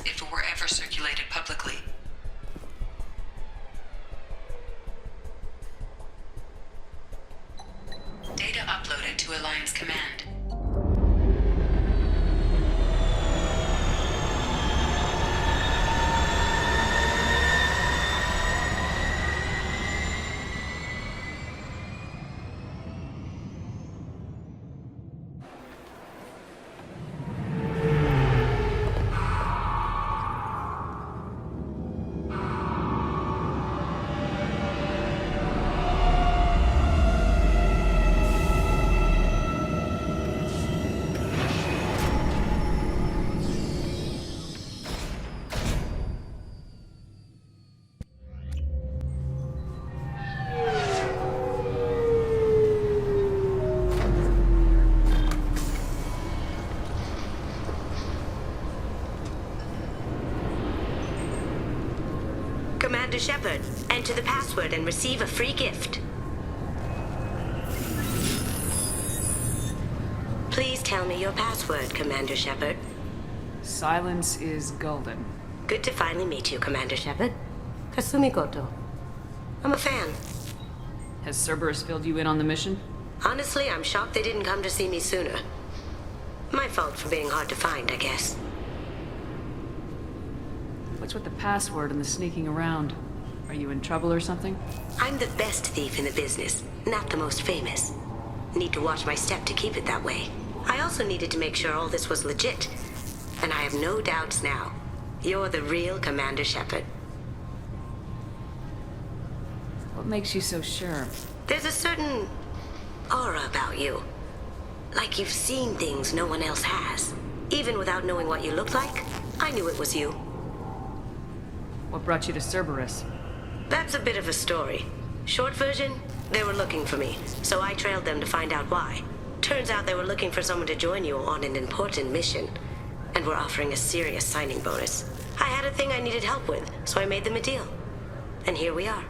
If it were ever circulated publicly. Data uploaded to Alliance Command. Commander Shepard, enter the password and receive a free gift. Please tell me your password, Commander Shepard. Silence is golden. Good to finally meet you, Commander Shepard. Kasumi Goto. I'm a fan. Has Cerberus filled you in on the mission? Honestly, I'm shocked they didn't come to see me sooner. My fault for being hard to find, I guess. What's with the password and the sneaking around? Are you in trouble or something? I'm the best thief in the business, not the most famous. Need to watch my step to keep it that way. I also needed to make sure all this was legit. And I have no doubts now. You're the real Commander Shepard. What makes you so sure? There's a certain aura about you. Like you've seen things no one else has. Even without knowing what you looked like, I knew it was you. What brought you to Cerberus? That's a bit of a story. Short version, they were looking for me, so I trailed them to find out why. Turns out they were looking for someone to join you on an important mission, and were offering a serious signing bonus. I had a thing I needed help with, so I made them a deal. And here we are.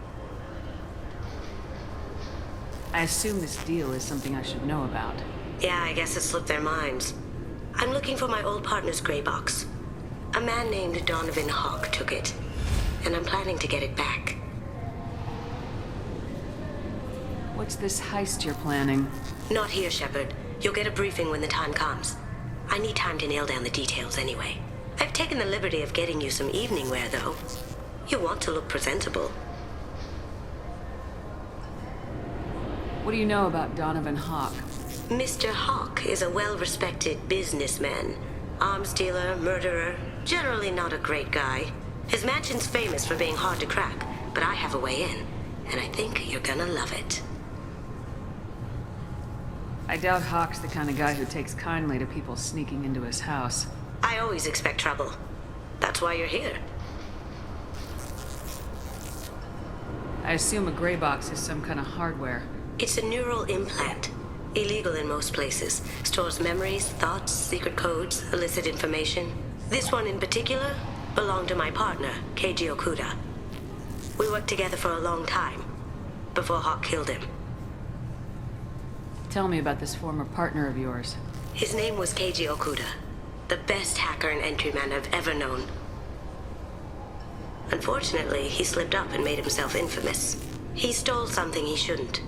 I assume this deal is something I should know about. Yeah, I guess it slipped their minds. I'm looking for my old partner's gray box. A man named Donovan Hawk took it, and I'm planning to get it back. What's this heist you're planning? Not here, Shepard. You'll get a briefing when the time comes. I need time to nail down the details anyway. I've taken the liberty of getting you some evening wear, though. You want to look presentable. What do you know about Donovan Hawk? Mr. Hawk is a well-respected businessman. Arms dealer, murderer, generally not a great guy. His mansion's famous for being hard to crack, but I have a way in, and I think you're gonna love it. I doubt Hawk's the kind of guy who takes kindly to people sneaking into his house. I always expect trouble. That's why you're here. I assume a gray box is some kind of hardware. It's a neural implant. Illegal in most places. Stores memories, thoughts, secret codes, illicit information. This one in particular belonged to my partner, Keiji Okuda. We worked together for a long time, before Hawk killed him. Tell me about this former partner of yours. His name was Keiji Okuda, the best hacker and entryman I've ever known. Unfortunately, he slipped up and made himself infamous. He stole something he shouldn't.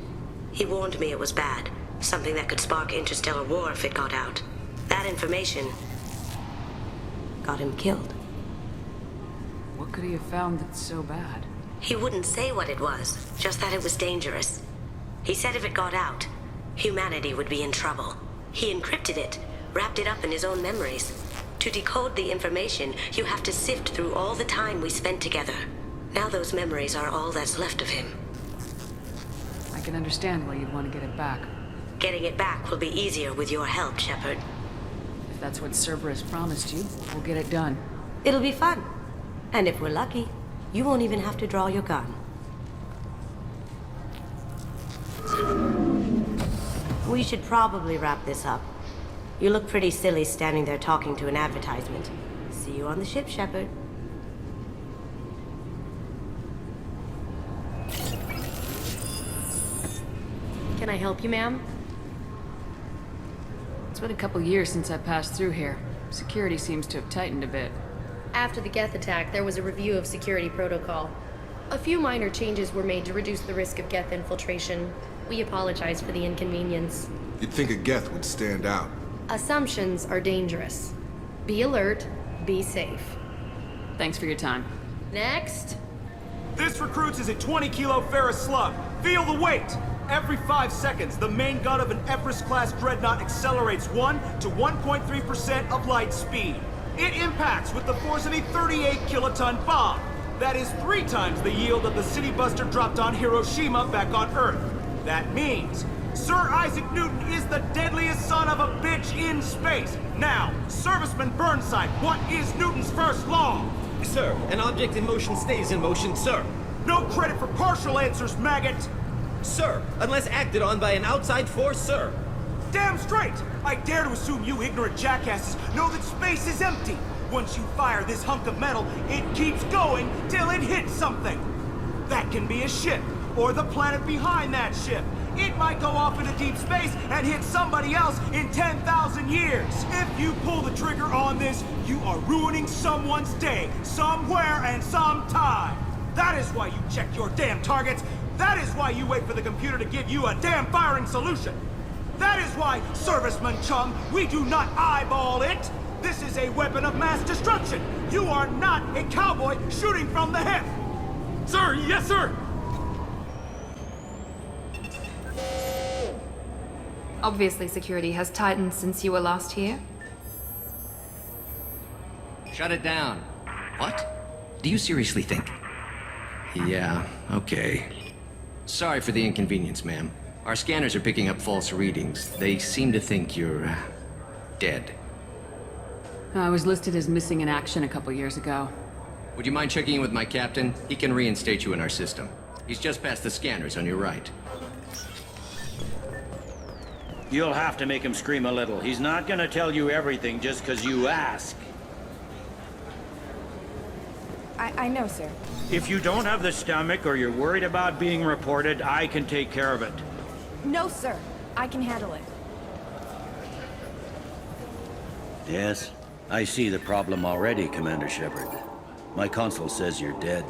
He warned me it was bad, something that could spark interstellar war if it got out. That information got him killed. What could he have found that's so bad? He wouldn't say what it was, just that it was dangerous. He said if it got out, humanity would be in trouble. He encrypted it, wrapped it up in his own memories. To decode the information, you have to sift through all the time we spent together. Now those memories are all that's left of him. I can understand why you'd want to get it back. Getting it back will be easier with your help, Shepard. If that's what Cerberus promised you, we'll get it done. It'll be fun. And if we're lucky, you won't even have to draw your gun. We should probably wrap this up. You look pretty silly standing there talking to an advertisement. See you on the ship, Shepard. Can I help you, ma'am? It's been a couple years since I passed through here. Security seems to have tightened a bit. After the Geth attack, there was a review of security protocol. A few minor changes were made to reduce the risk of Geth infiltration. We apologize for the inconvenience. You'd think a Geth would stand out. Assumptions are dangerous. Be alert, be safe. Thanks for your time. Next. This recruits is a 20-kilo ferrous slug. Feel the weight! Every 5 seconds, the main gun of an Everest-class dreadnought accelerates 1 to 1.3% of light speed. It impacts with the force of a 38-kiloton bomb. That is 3 times the yield of the city buster dropped on Hiroshima back on Earth. That means Sir Isaac Newton is the deadliest son of a bitch in space. Now, Serviceman Burnside, what is Newton's first law? Sir, an object in motion stays in motion, sir. No credit for partial answers, maggot! Sir, unless acted on by an outside force, sir. Damn straight! I dare to assume you ignorant jackasses know that space is empty. Once you fire this hunk of metal, it keeps going till it hits something. That can be a ship, or the planet behind that ship. It might go off into deep space and hit somebody else in 10,000 years. If you pull the trigger on this, you are ruining someone's day, somewhere and sometime. That is why you check your damn targets. That is why you wait for the computer to give you a damn firing solution. That is why, Serviceman Chung, we do not eyeball it. This is a weapon of mass destruction. You are not a cowboy shooting from the hip. Sir, yes, sir! Obviously, security has tightened since you were last here. Shut it down. What? Do you seriously think? Yeah, okay. Sorry for the inconvenience, ma'am. Our scanners are picking up false readings. They seem to think you're, dead. I was listed as missing in action a couple years ago. Would you mind checking in with my captain? He can reinstate you in our system. He's just past the scanners on your right. You'll have to make him scream a little. He's not gonna tell you everything just because you ask. I know, sir. If you don't have the stomach or you're worried about being reported, I can take care of it. No, sir. I can handle it. Yes, I see the problem already, Commander Shepard. My console says you're dead.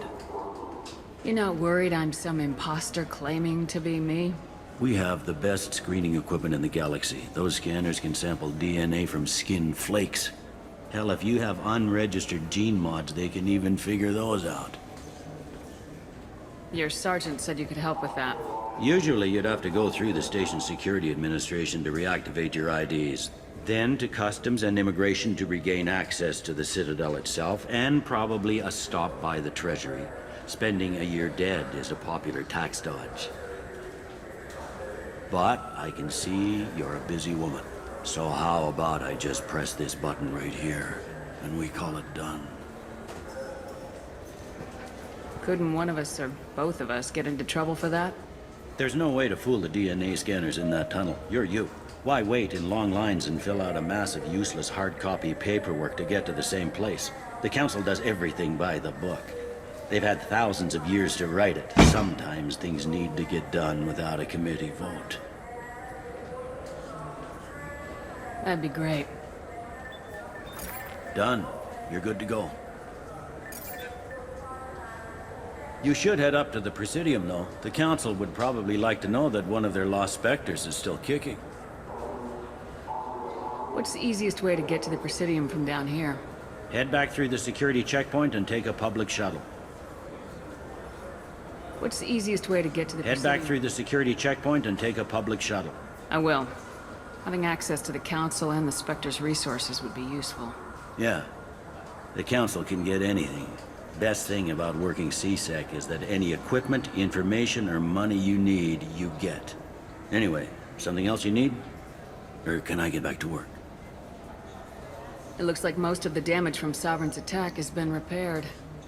You're not worried I'm some imposter claiming to be me? We have the best screening equipment in the galaxy. Those scanners can sample DNA from skin flakes. Hell, if you have unregistered gene mods, they can even figure those out. Your sergeant said you could help with that. Usually you'd have to go through the station security administration to reactivate your IDs. Then to customs and immigration to regain access to the Citadel itself, and probably a stop by the Treasury. Spending a year dead is a popular tax dodge. But I can see you're a busy woman. So how about I just press this button right here, and we call it done? Couldn't one of us or both of us get into trouble for that? There's no way to fool the DNA scanners in that tunnel. You're you. Why wait in long lines and fill out a massive useless hard copy paperwork to get to the same place? The Council does everything by the book. They've had thousands of years to write it. Sometimes things need to get done without a committee vote. That'd be great. Done. You're good to go. You should head up to the Presidium, though. The Council would probably like to know that one of their lost specters is still kicking. What's the easiest way to get to the Presidium from down here? Head back through the security checkpoint and take a public shuttle. What's the easiest way to get to the Head Presidium? back through the security checkpoint and take a public shuttle. I will. Having access to the Council and the Spectre's resources would be useful. Yeah. The Council can get anything. Best thing about working CSEC is that any equipment, information, or money you need, you get. Anyway, something else you need? Or can I get back to work? It looks like most of the damage from Sovereign's attack has been repaired.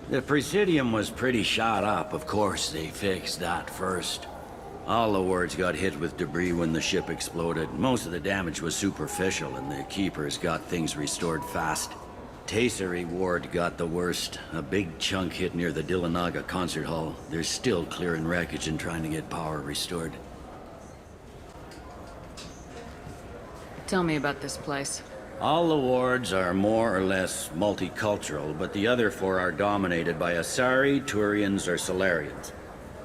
The Presidium was pretty shot up. Of course, they fixed that first. All the wards got hit with debris when the ship exploded. Most of the damage was superficial, and the Keepers got things restored fast. Tasery Ward got the worst. A big chunk hit near the Dillanaga concert hall. They're still clearing wreckage and trying to get power restored. Tell me about this place. All the wards are more or less multicultural, but the other four are dominated by Asari, Turians, or Solarians.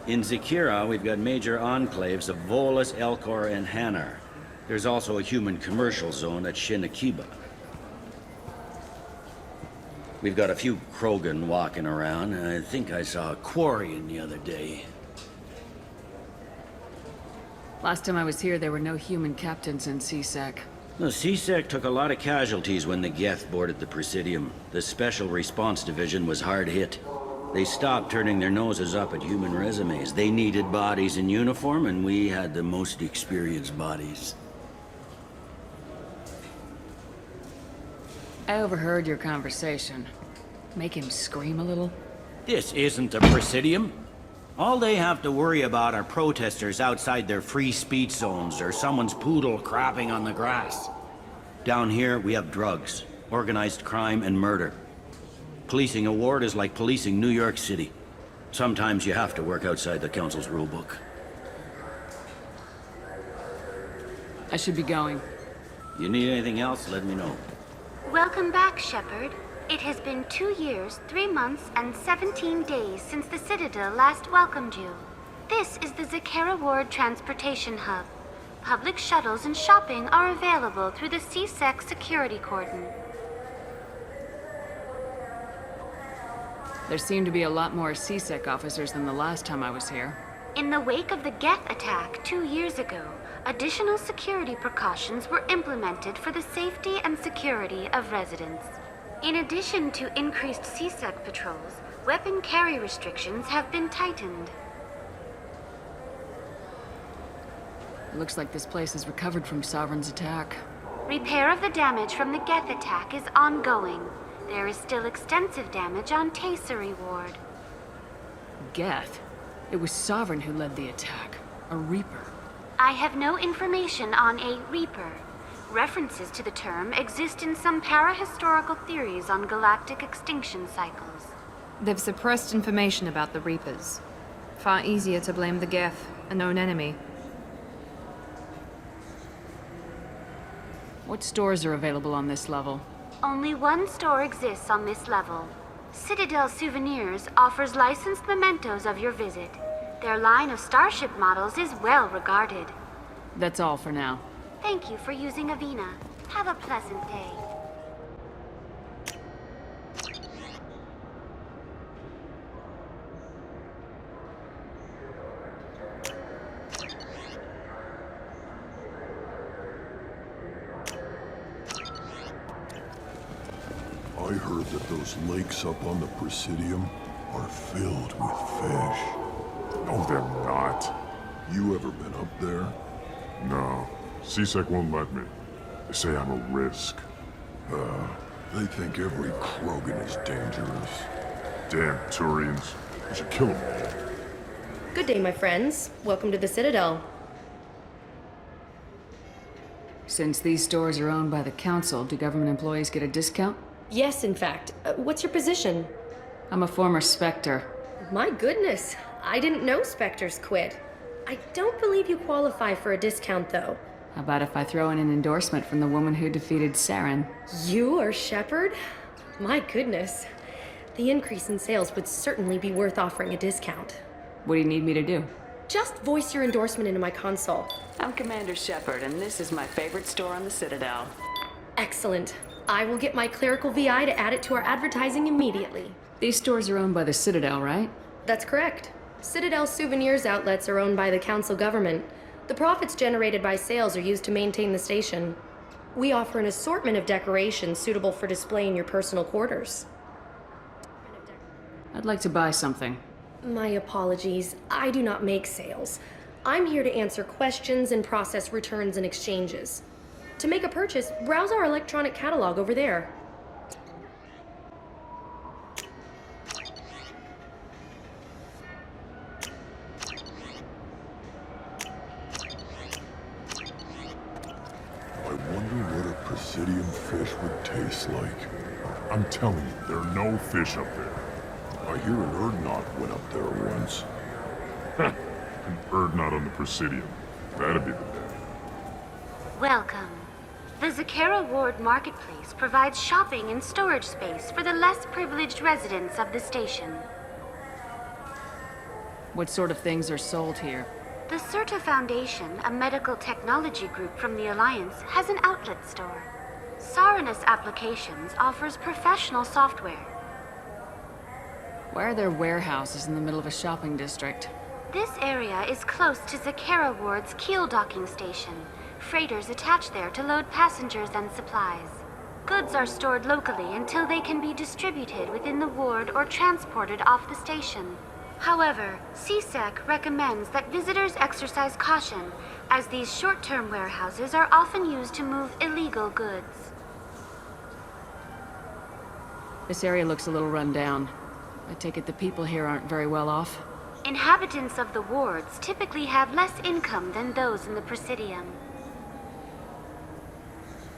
In Zakira, we've got major enclaves of Volus, Elcor, and Hanar. There's also a human commercial zone at Shinakiba. We've got a few Krogan walking around, and I think I saw a Quarian the other day. Last time I was here, there were no human captains in CSEC. The CSEC took a lot of casualties when the Geth boarded the Presidium. The Special Response Division was hard hit. They stopped turning their noses up at human resumes. They needed bodies in uniform, and we had the most experienced bodies. I overheard your conversation. Make him scream a little? This isn't a Presidium. All they have to worry about are protesters outside their free speech zones or someone's poodle crapping on the grass. Down here, we have drugs, organized crime, and murder. Policing a ward is like policing New York City. Sometimes you have to work outside the Council's rulebook. I should be going. You need anything else, let me know. Welcome back, Shepard. It has been 2 years, 3 months, and 17 days since the Citadel last welcomed you. This is the Zakera Ward Transportation Hub. Public shuttles and shopping are available through the CSEC security cordon. There seem to be a lot more CSEC officers than the last time I was here. In the wake of the Geth attack 2 years ago, additional security precautions were implemented for the safety and security of residents. In addition to increased CSEC patrols, weapon carry restrictions have been tightened. It looks like this place has recovered from Sovereign's attack. Repair of the damage from the Geth attack is ongoing. There is still extensive damage on Tasery Ward. Geth? It was Sovereign who led the attack. A Reaper. I have no information on a Reaper. References to the term exist in some para-historical theories on galactic extinction cycles. They've suppressed information about the Reapers. Far easier to blame the Geth, a known enemy. What stores are available on this level? Only one store exists on this level. Citadel Souvenirs offers licensed mementos of your visit. Their line of starship models is well regarded. That's all for now. Thank you for using Avina. Have a pleasant day. I heard that those lakes up on the Presidium, are filled with fish. No, they're not. You ever been up there? No. CSEC won't let me. They say I'm a risk. They think every Krogan is dangerous. Damn Turians. We should kill them all. Good day, my friends. Welcome to the Citadel. Since these stores are owned by the Council, do government employees get a discount? Yes, in fact. What's your position? I'm a former Spectre. My goodness. I didn't know Spectres quit. I don't believe you qualify for a discount, though. How about if I throw in an endorsement from the woman who defeated Saren? You are Shepard? My goodness. The increase in sales would certainly be worth offering a discount. What do you need me to do? Just voice your endorsement into my console. I'm Commander Shepard, and this is my favorite store on the Citadel. Excellent. I will get my clerical VI to add it to our advertising immediately. These stores are owned by the Citadel, right? That's correct. Citadel souvenirs outlets are owned by the Council government. The profits generated by sales are used to maintain the station. We offer an assortment of decorations suitable for display in your personal quarters. I'd like to buy something. My apologies. I do not make sales. I'm here to answer questions and process returns and exchanges. To make a purchase, browse our electronic catalog over there. I wonder what a Presidium fish would taste like. I'm telling you, there are no fish up there. I hear an Urdnot went up there once. An Urdnot on the Presidium. That'd be the day. Welcome. The Zakera Ward Marketplace provides shopping and storage space for the less privileged residents of the station. What sort of things are sold here? The Certa Foundation, a medical technology group from the Alliance, has an outlet store. Saranus Applications offers professional software. Why are there warehouses in the middle of a shopping district? This area is close to Zakera Ward's keel docking station. Freighters attach there to load passengers and supplies. Goods are stored locally until they can be distributed within the ward or transported off the station. However, CSEC recommends that visitors exercise caution, as these short-term warehouses are often used to move illegal goods. This area looks a little run down. I take it the people here aren't very well off? Inhabitants of the wards typically have less income than those in the Presidium.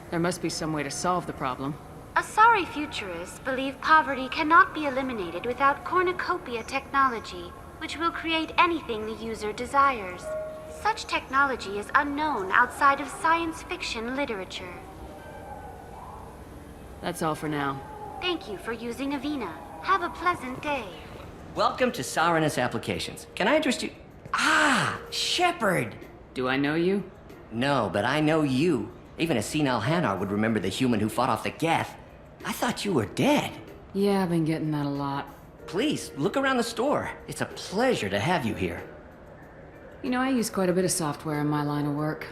There must be some way to solve the problem. Asari futurists believe poverty cannot be eliminated without cornucopia technology, which will create anything the user desires. Such technology is unknown outside of science fiction literature. That's all for now. Thank you for using Avina. Have a pleasant day. Welcome to Saranus Applications. Can I interest you? Ah, Shepard! Do I know you? No, but I know you. Even a senile Hanar would remember the human who fought off the Geth. I thought you were dead. Yeah, I've been getting that a lot. Please, look around the store. It's a pleasure to have you here. You know, I use quite a bit of software in my line of work.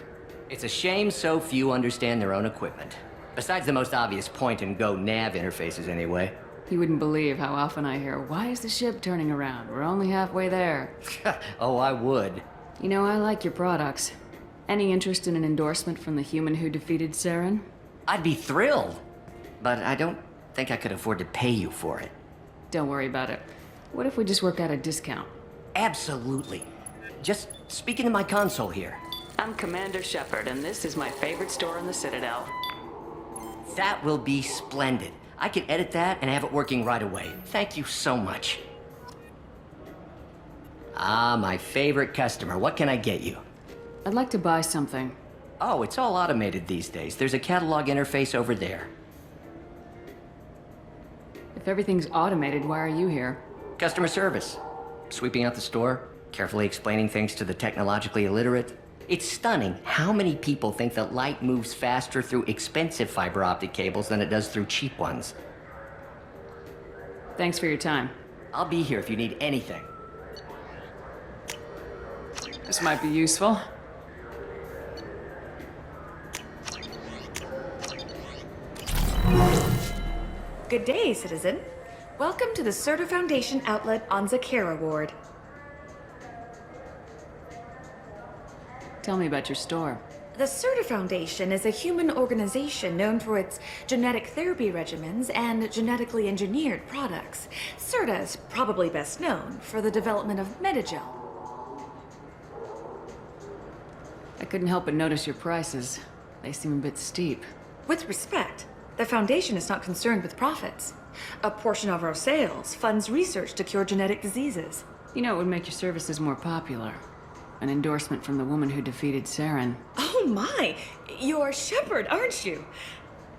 It's a shame so few understand their own equipment. Besides the most obvious point-and-go nav interfaces, anyway. You wouldn't believe how often I hear, "Why is the ship turning around? We're only halfway there." Oh, I would. You know, I like your products. Any interest in an endorsement from the human who defeated Saren? I'd be thrilled. But I don't think I could afford to pay you for it. Don't worry about it. What if we just work out a discount? Absolutely. Just speak into my console here. I'm Commander Shepard, and this is my favorite store in the Citadel. That will be splendid. I can edit that and have it working right away. Thank you so much. Ah, my favorite customer. What can I get you? I'd like to buy something. Oh, it's all automated these days. There's a catalog interface over there. If everything's automated, why are you here? Customer service. Sweeping out the store, carefully explaining things to the technologically illiterate. It's stunning how many people think that light moves faster through expensive fiber optic cables than it does through cheap ones. Thanks for your time. I'll be here if you need anything. This might be useful. Good day, citizen. Welcome to the Serta Foundation outlet on Zakera Ward. Tell me about your store. The Serta Foundation is a human organization known for its genetic therapy regimens and genetically engineered products. Serta is probably best known for the development of Metagel. I couldn't help but notice your prices. They seem a bit steep. With respect, the Foundation is not concerned with profits. A portion of our sales funds research to cure genetic diseases. You know, it would make your services more popular. An endorsement from the woman who defeated Saren. Oh my! You're Shepard, aren't you?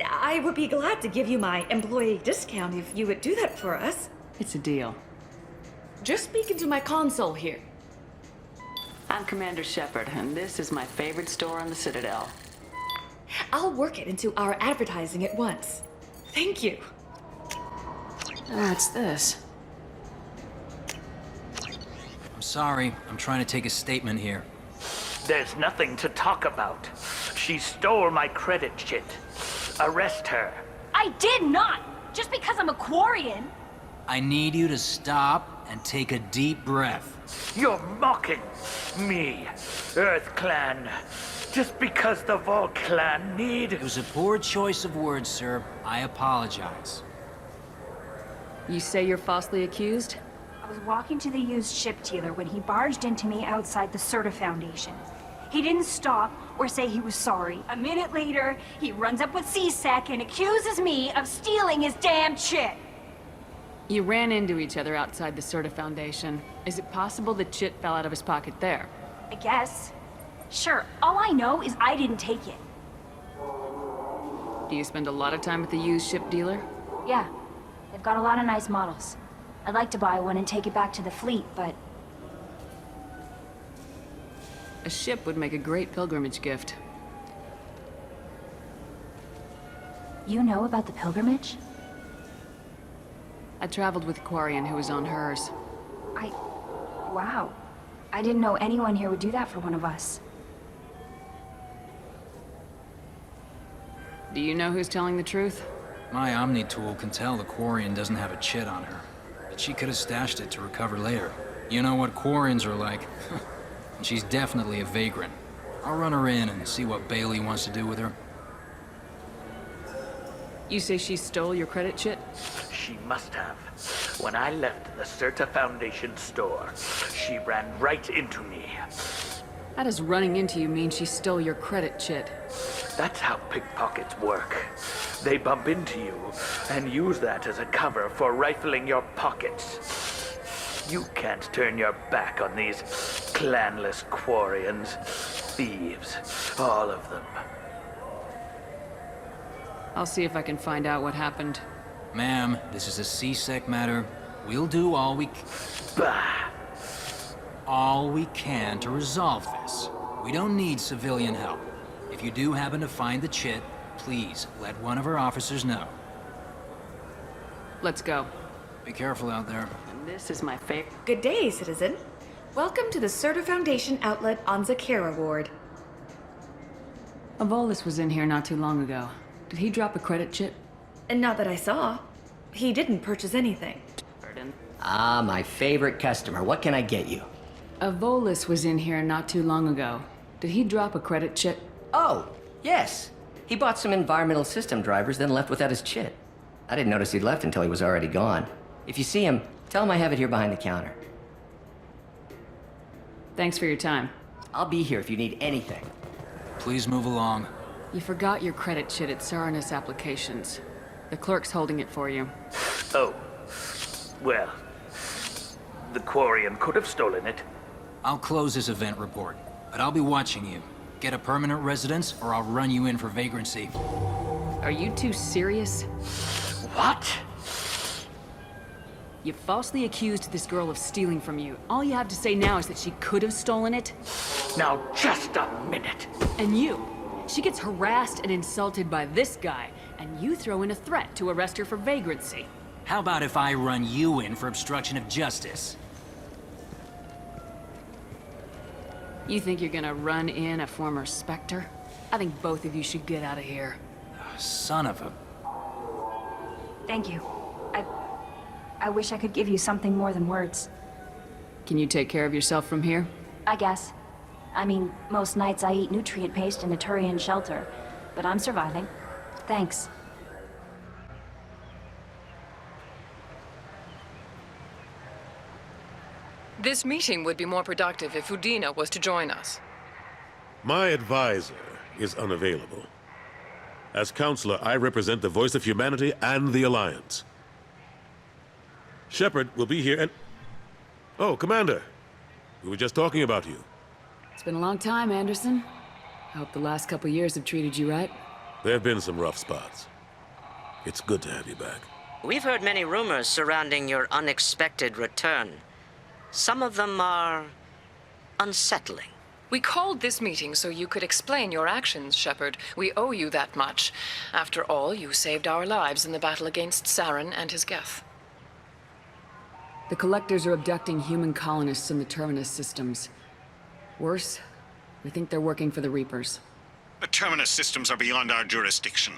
I would be glad to give you my employee discount if you would do that for us. It's a deal. Just speak into my console here. I'm Commander Shepard, and this is my favorite store on the Citadel. I'll work it into our advertising at once. Thank you. What's this? I'm sorry. I'm trying to take a statement here. There's nothing to talk about. She stole my credit chit. Arrest her. I did not! Just because I'm a Quarian! I need you to stop and take a deep breath. You're mocking me, Earth Clan. Just because the Vol Clan need... It was a poor choice of words, sir. I apologize. You say you're falsely accused? I was walking to the used ship dealer when he barged into me outside the Serta Foundation. He didn't stop or say he was sorry. A minute later, he runs up with C-Sec and accuses me of stealing his damn chit. You ran into each other outside the Serta Foundation. Is it possible the chit fell out of his pocket there? I guess. Sure, all I know is I didn't take it. Do you spend a lot of time at the used ship dealer? Yeah, they've got a lot of nice models. I'd like to buy one and take it back to the fleet, but... A ship would make a great pilgrimage gift. You know about the pilgrimage? I traveled with a Quarian who was on hers. Wow. I didn't know anyone here would do that for one of us. Do you know who's telling the truth? My Omni tool can tell the Quarian doesn't have a chit on her. But she could have stashed it to recover later. You know what Quarians are like. And she's definitely a vagrant. I'll run her in and see what Bailey wants to do with her. You say she stole your credit chit? She must have. When I left the Serta Foundation store, she ran right into me. How does running into you mean she stole your credit chit? That's how pickpockets work. They bump into you and use that as a cover for rifling your pockets. You can't turn your back on these clanless Quarians. Thieves, all of them. I'll see if I can find out what happened. Ma'am, this is a C-Sec matter. We'll do all we can to resolve this. We don't need civilian help. If you do happen to find the chit, please let one of our officers know. Let's go. Be careful out there. And this is my favorite. Good day, citizen. Welcome to the Serta Foundation outlet on Zakera Ward. A Volus was in here not too long ago. Did he drop a credit chit? And not that I saw. He didn't purchase anything. Ah, my favorite customer. What can I get you? A Volus was in here not too long ago. Did he drop a credit chit? Oh, yes. He bought some environmental system drivers, then left without his chit. I didn't notice he'd left until he was already gone. If you see him, tell him I have it here behind the counter. Thanks for your time. I'll be here if you need anything. Please move along. You forgot your credit chit at Saranus Applications. The clerk's holding it for you. Oh. Well, the Quarian could have stolen it. I'll close this event report, but I'll be watching you. Get a permanent residence, or I'll run you in for vagrancy. Are you two serious? What? You falsely accused this girl of stealing from you. All you have to say now is that she could have stolen it? Now, just a minute. And you. She gets harassed and insulted by this guy, and you throw in a threat to arrest her for vagrancy. How about if I run you in for obstruction of justice? You think you're gonna run in a former Spectre? I think both of you should get out of here. Son of a... Thank you. I wish I could give you something more than words. Can you take care of yourself from here? I guess. I mean, most nights I eat nutrient paste in a Turian shelter, but I'm surviving. Thanks. This meeting would be more productive if Udina was to join us. My advisor is unavailable. As counselor, I represent the voice of humanity and the Alliance. Shepard will be here and... Oh, Commander. We were just talking about you. It's been a long time, Anderson. I hope the last couple years have treated you right. There have been some rough spots. It's good to have you back. We've heard many rumors surrounding your unexpected return. Some of them are unsettling. We called this meeting so you could explain your actions, Shepard. We owe you that much. After all, you saved our lives in the battle against Saren and his Geth. The Collectors are abducting human colonists in the Terminus systems. Worse, we think they're working for the Reapers. The Terminus systems are beyond our jurisdiction.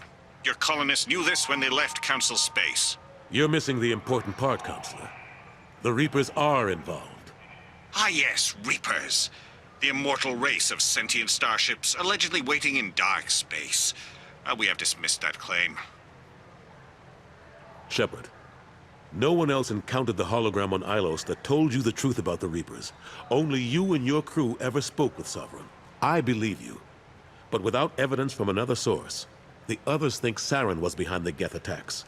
Your colonists knew this when they left Council space. You're missing the important part, Counselor. The Reapers are involved. Ah yes, Reapers. The immortal race of sentient starships allegedly waiting in dark space. We have dismissed that claim. Shepard, no one else encountered the hologram on Ilos that told you the truth about the Reapers. Only you and your crew ever spoke with Sovereign. I believe you. But without evidence from another source, the others think Saren was behind the Geth attacks.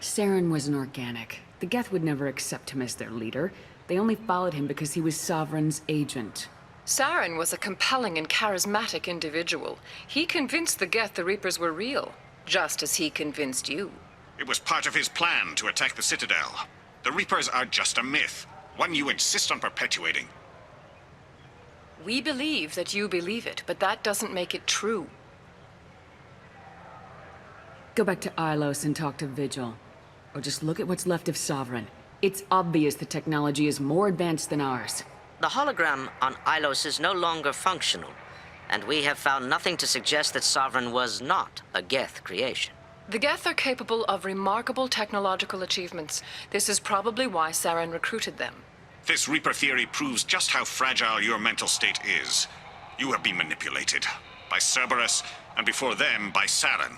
Saren was an organic. The Geth would never accept him as their leader. They only followed him because he was Sovereign's agent. Saren was a compelling and charismatic individual. He convinced the Geth the Reapers were real, just as he convinced you. It was part of his plan to attack the Citadel. The Reapers are just a myth, one you insist on perpetuating. We believe that you believe it, but that doesn't make it true. Go back to Ilos and talk to Vigil. Or just look at what's left of Sovereign. It's obvious the technology is more advanced than ours. The hologram on Ilos is no longer functional, and we have found nothing to suggest that Sovereign was not a Geth creation. The Geth are capable of remarkable technological achievements. This is probably why Saren recruited them. This Reaper theory proves just how fragile your mental state is. You have been manipulated. By Cerberus, and before them, by Saren.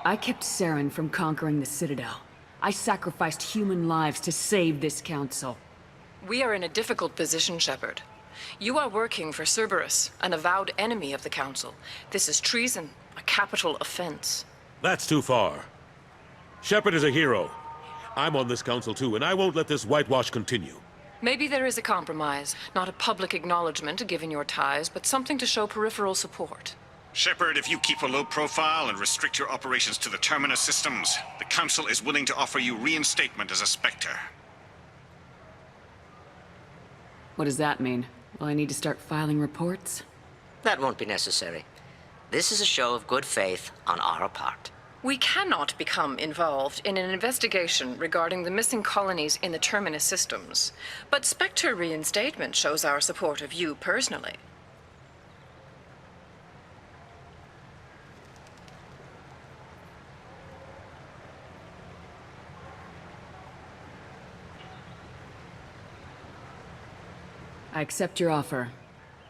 I kept Saren from conquering the Citadel. I sacrificed human lives to save this council. We are in a difficult position, Shepard. You are working for Cerberus, an avowed enemy of the Council. This is treason, a capital offense. That's too far. Shepard is a hero. I'm on this council too, and I won't let this whitewash continue. Maybe there is a compromise. Not a public acknowledgement given your ties, but something to show peripheral support. Shepard, if you keep a low profile and restrict your operations to the Terminus systems, the Council is willing to offer you reinstatement as a Spectre. What does that mean? Will I need to start filing reports? That won't be necessary. This is a show of good faith on our part. We cannot become involved in an investigation regarding the missing colonies in the Terminus systems, but Spectre reinstatement shows our support of you personally. I accept your offer.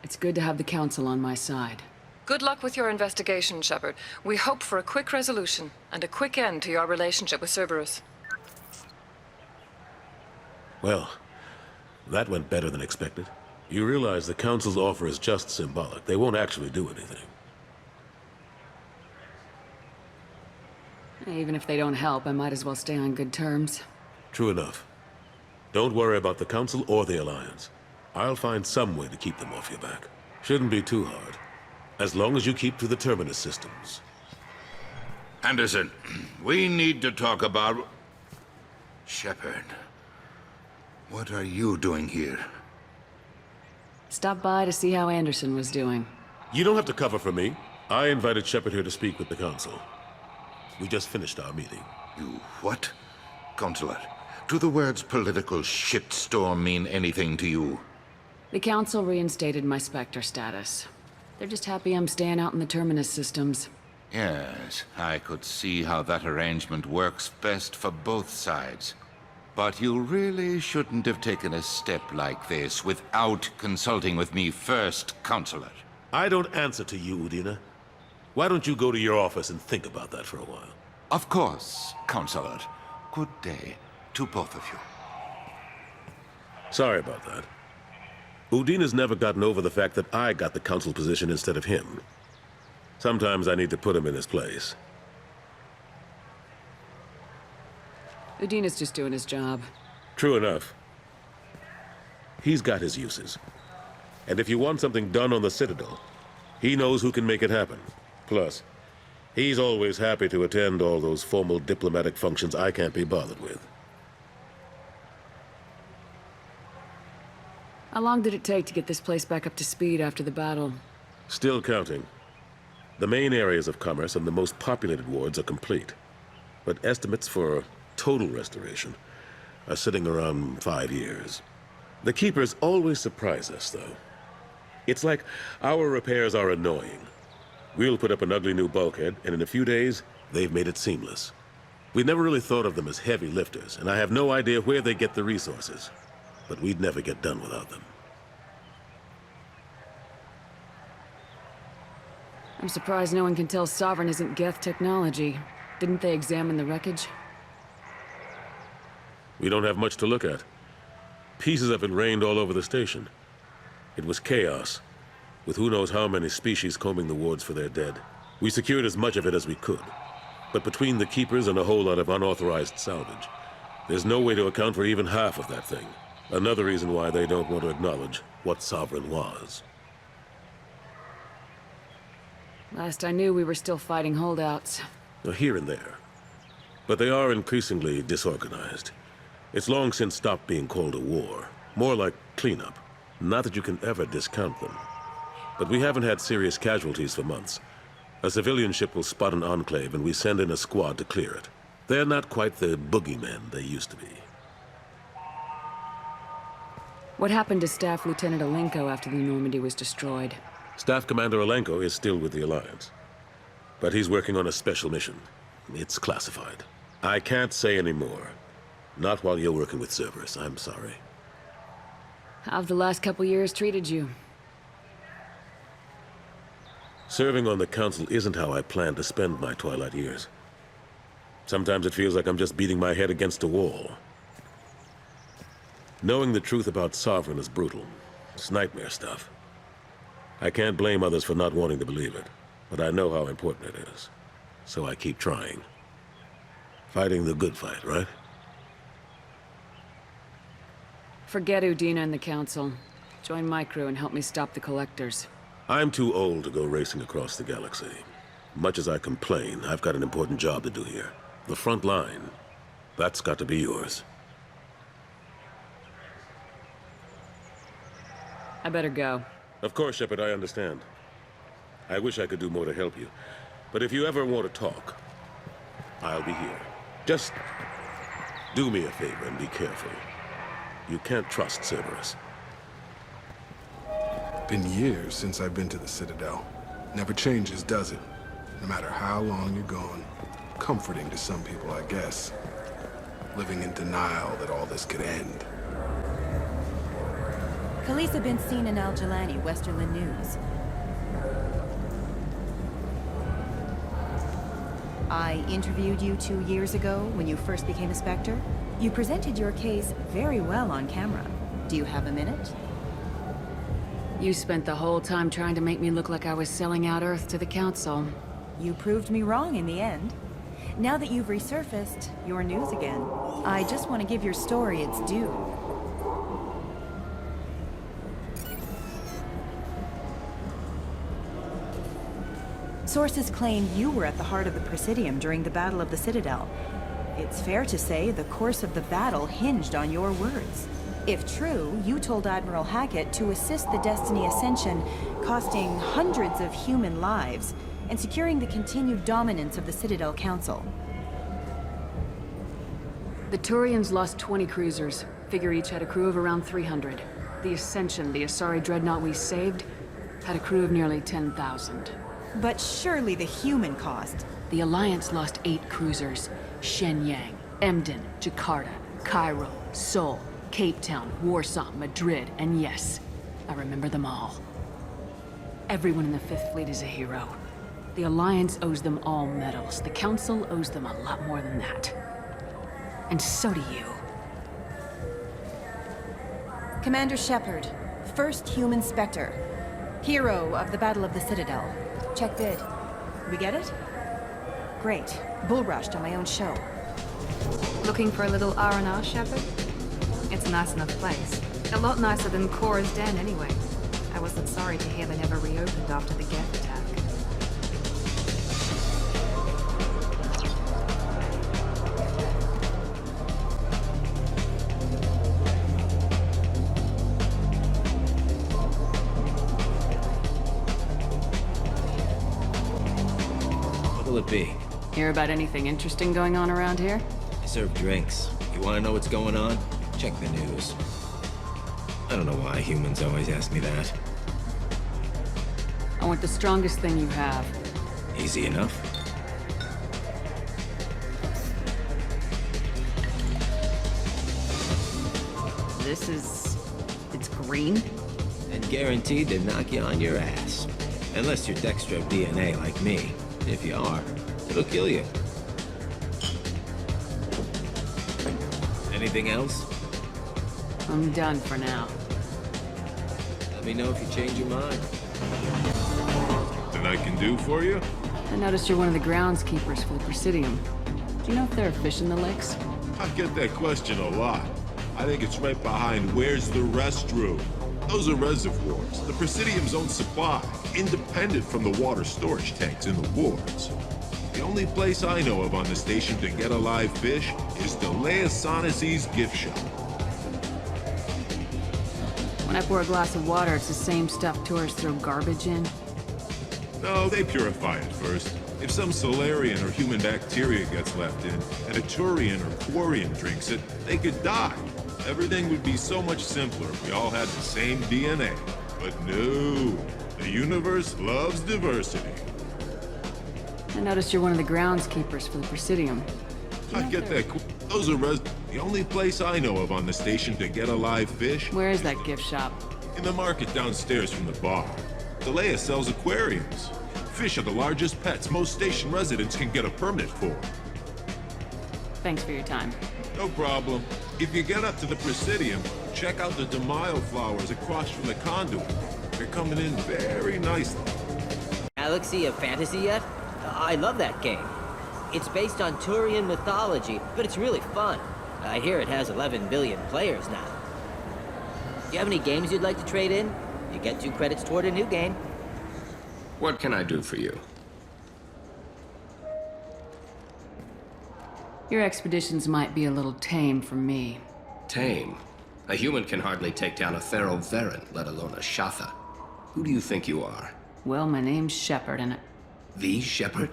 It's good to have the Council on my side. Good luck with your investigation, Shepard. We hope for a quick resolution and a quick end to your relationship with Cerberus. Well, that went better than expected. You realize the Council's offer is just symbolic. They won't actually do anything. Even if they don't help, I might as well stay on good terms. True enough. Don't worry about the Council or the Alliance. I'll find some way to keep them off your back. Shouldn't be too hard. As long as you keep to the Terminus systems. Anderson, we need to talk about... Shepard. What are you doing here? Stop by to see how Anderson was doing. You don't have to cover for me. I invited Shepard here to speak with the Council. We just finished our meeting. You what? Counselor, do the words political shitstorm mean anything to you? The Council reinstated my Spectre status. They're just happy I'm staying out in the Terminus systems. Yes, I could see how that arrangement works best for both sides. But you really shouldn't have taken a step like this without consulting with me first, Counselor. I don't answer to you, Udina. Why don't you go to your office and think about that for a while? Of course, Counselor. Good day to both of you. Sorry about that. Udina's never gotten over the fact that I got the council position instead of him. Sometimes I need to put him in his place. Udina's just doing his job. True enough. He's got his uses. And if you want something done on the Citadel, he knows who can make it happen. Plus, he's always happy to attend all those formal diplomatic functions I can't be bothered with. How long did it take to get this place back up to speed after the battle? Still counting. The main areas of commerce and the most populated wards are complete. But estimates for total restoration are sitting around 5 years. The Keepers always surprise us, though. It's like our repairs are annoying. We'll put up an ugly new bulkhead, and in a few days, they've made it seamless. We never really thought of them as heavy lifters, and I have no idea where they get the resources. But we'd never get done without them. I'm surprised no one can tell Sovereign isn't Geth technology. Didn't they examine the wreckage? We don't have much to look at. Pieces of it rained all over the station. It was chaos, with who knows how many species combing the wards for their dead. We secured as much of it as we could. But between the Keepers and a whole lot of unauthorized salvage, there's no way to account for even half of that thing. Another reason why they don't want to acknowledge what Sovereign was. Last I knew, we were still fighting holdouts. Here and there. But they are increasingly disorganized. It's long since stopped being called a war. More like cleanup. Not that you can ever discount them. But we haven't had serious casualties for months. A civilian ship will spot an enclave and we send in a squad to clear it. They're not quite the boogeymen they used to be. What happened to Staff Lieutenant Alenko after the Normandy was destroyed? Staff Commander Alenko is still with the Alliance. But he's working on a special mission. It's classified. I can't say any more. Not while you're working with Cerberus, I'm sorry. How have the last couple years treated you? Serving on the Council isn't how I plan to spend my twilight years. Sometimes it feels like I'm just beating my head against a wall. Knowing the truth about Sovereign is brutal. It's nightmare stuff. I can't blame others for not wanting to believe it, but I know how important it is. So I keep trying. Fighting the good fight, right? Forget Udina and the Council. Join my crew and help me stop the Collectors. I'm too old to go racing across the galaxy. Much as I complain, I've got an important job to do here. The front line. That's got to be yours. I better go. Of course, Shepard, I understand. I wish I could do more to help you. But if you ever want to talk, I'll be here. Just do me a favor and be careful. You can't trust Cerberus. Been years since I've been to the Citadel. Never changes, does it? No matter how long you're gone. Comforting to some people, I guess. Living in denial that all this could end. Khaleesa been seen in Al-Jalani, Westerland News. I interviewed you 2 years ago when you first became a Spectre. You presented your case very well on camera. Do you have a minute? You spent the whole time trying to make me look like I was selling out Earth to the Council. You proved me wrong in the end. Now that you've resurfaced, you're news again. I just want to give your story its due. Sources claim you were at the heart of the Presidium during the Battle of the Citadel. It's fair to say the course of the battle hinged on your words. If true, you told Admiral Hackett to assist the Destiny Ascension, costing hundreds of human lives, and securing the continued dominance of the Citadel Council. The Turians lost 20 cruisers. Figure each had a crew of around 300. The Ascension, the Asari dreadnought we saved, Had a crew of nearly 10,000. But surely the human cost. The Alliance lost 8 cruisers. Shenyang, Emden, Jakarta, Cairo, Seoul, Cape Town, Warsaw, Madrid, and yes, I remember them all. Everyone in the Fifth Fleet is a hero. The Alliance owes them all medals. The Council owes them a lot more than that. And so do you. Commander Shepard, first human Spectre. Hero of the Battle of the Citadel. Check vid. We get it? Great. Bull rushed on my own show. Looking for a little R&R, Shepard? It's a nice enough place. A lot nicer than Cora's den, anyway. I wasn't sorry to hear they never reopened after the Geth attack. What'll it be? Hear about anything interesting going on around here? I serve drinks. You want to know what's going on? Check the news. I don't know why humans always ask me that. I want the strongest thing you have. Easy enough. This is... it's green? And guaranteed to knock you on your ass. Unless you're Dextro DNA like me. If you are, it'll kill you. Anything else? I'm done for now. Let me know if you change your mind. That I can do for you? I noticed you're one of the groundskeepers for the Presidium. Do you know if there are fish in the lakes? I get that question a lot. I think it's right behind where's the restroom. Those are reservoirs, the Presidium's own supply, independent from the water storage tanks in the wards. The only place I know of on the station to get a live fish is the Leosanisi's gift shop. When I pour a glass of water, it's the same stuff tourists throw garbage in? No, they purify it first. If some Solarian or human bacteria gets left in, and a Turian or Quarian drinks it, they could die. Everything would be so much simpler if we all had the same DNA. But no, the universe loves diversity. I noticed you're one of the groundskeepers for the Presidium. I get that. Those are the only place I know of on the station to get a live fish. Where is that gift shop? In the market downstairs from the bar. Delea sells aquariums. Fish are the largest pets most station residents can get a permit for. Thanks for your time. No problem. If you get up to the Presidium, check out the DeMaio flowers across from the conduit. They're coming in very nicely. Galaxy of Fantasy yet? I love that game. It's based on Turian mythology, but it's really fun. I hear it has 11 billion players now. Do you have any games you'd like to trade in? You get 2 credits toward a new game. What can I do for you? Your expeditions might be a little tame for me. Tame? A human can hardly take down a Pharaoh Varen, let alone a Shatha. Who do you think you are? Well, my name's Shepard, and The Shepard?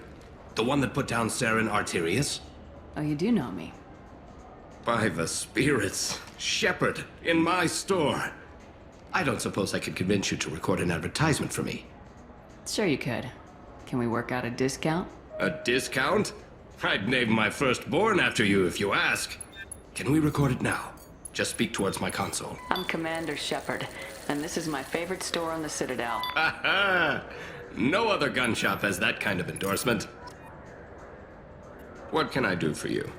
The one that put down Saren Arterius? oh, you do know me. By the spirits. Shepard, in my store. I don't suppose I could convince you to record an advertisement for me. Sure you could. Can we work out a discount? A discount? I'd name my firstborn after you if you ask. Can we record it now? Just speak towards my console. I'm Commander Shepard, and this is my favorite store on the Citadel. Ha ha! No other gun shop has that kind of endorsement. What can I do for you?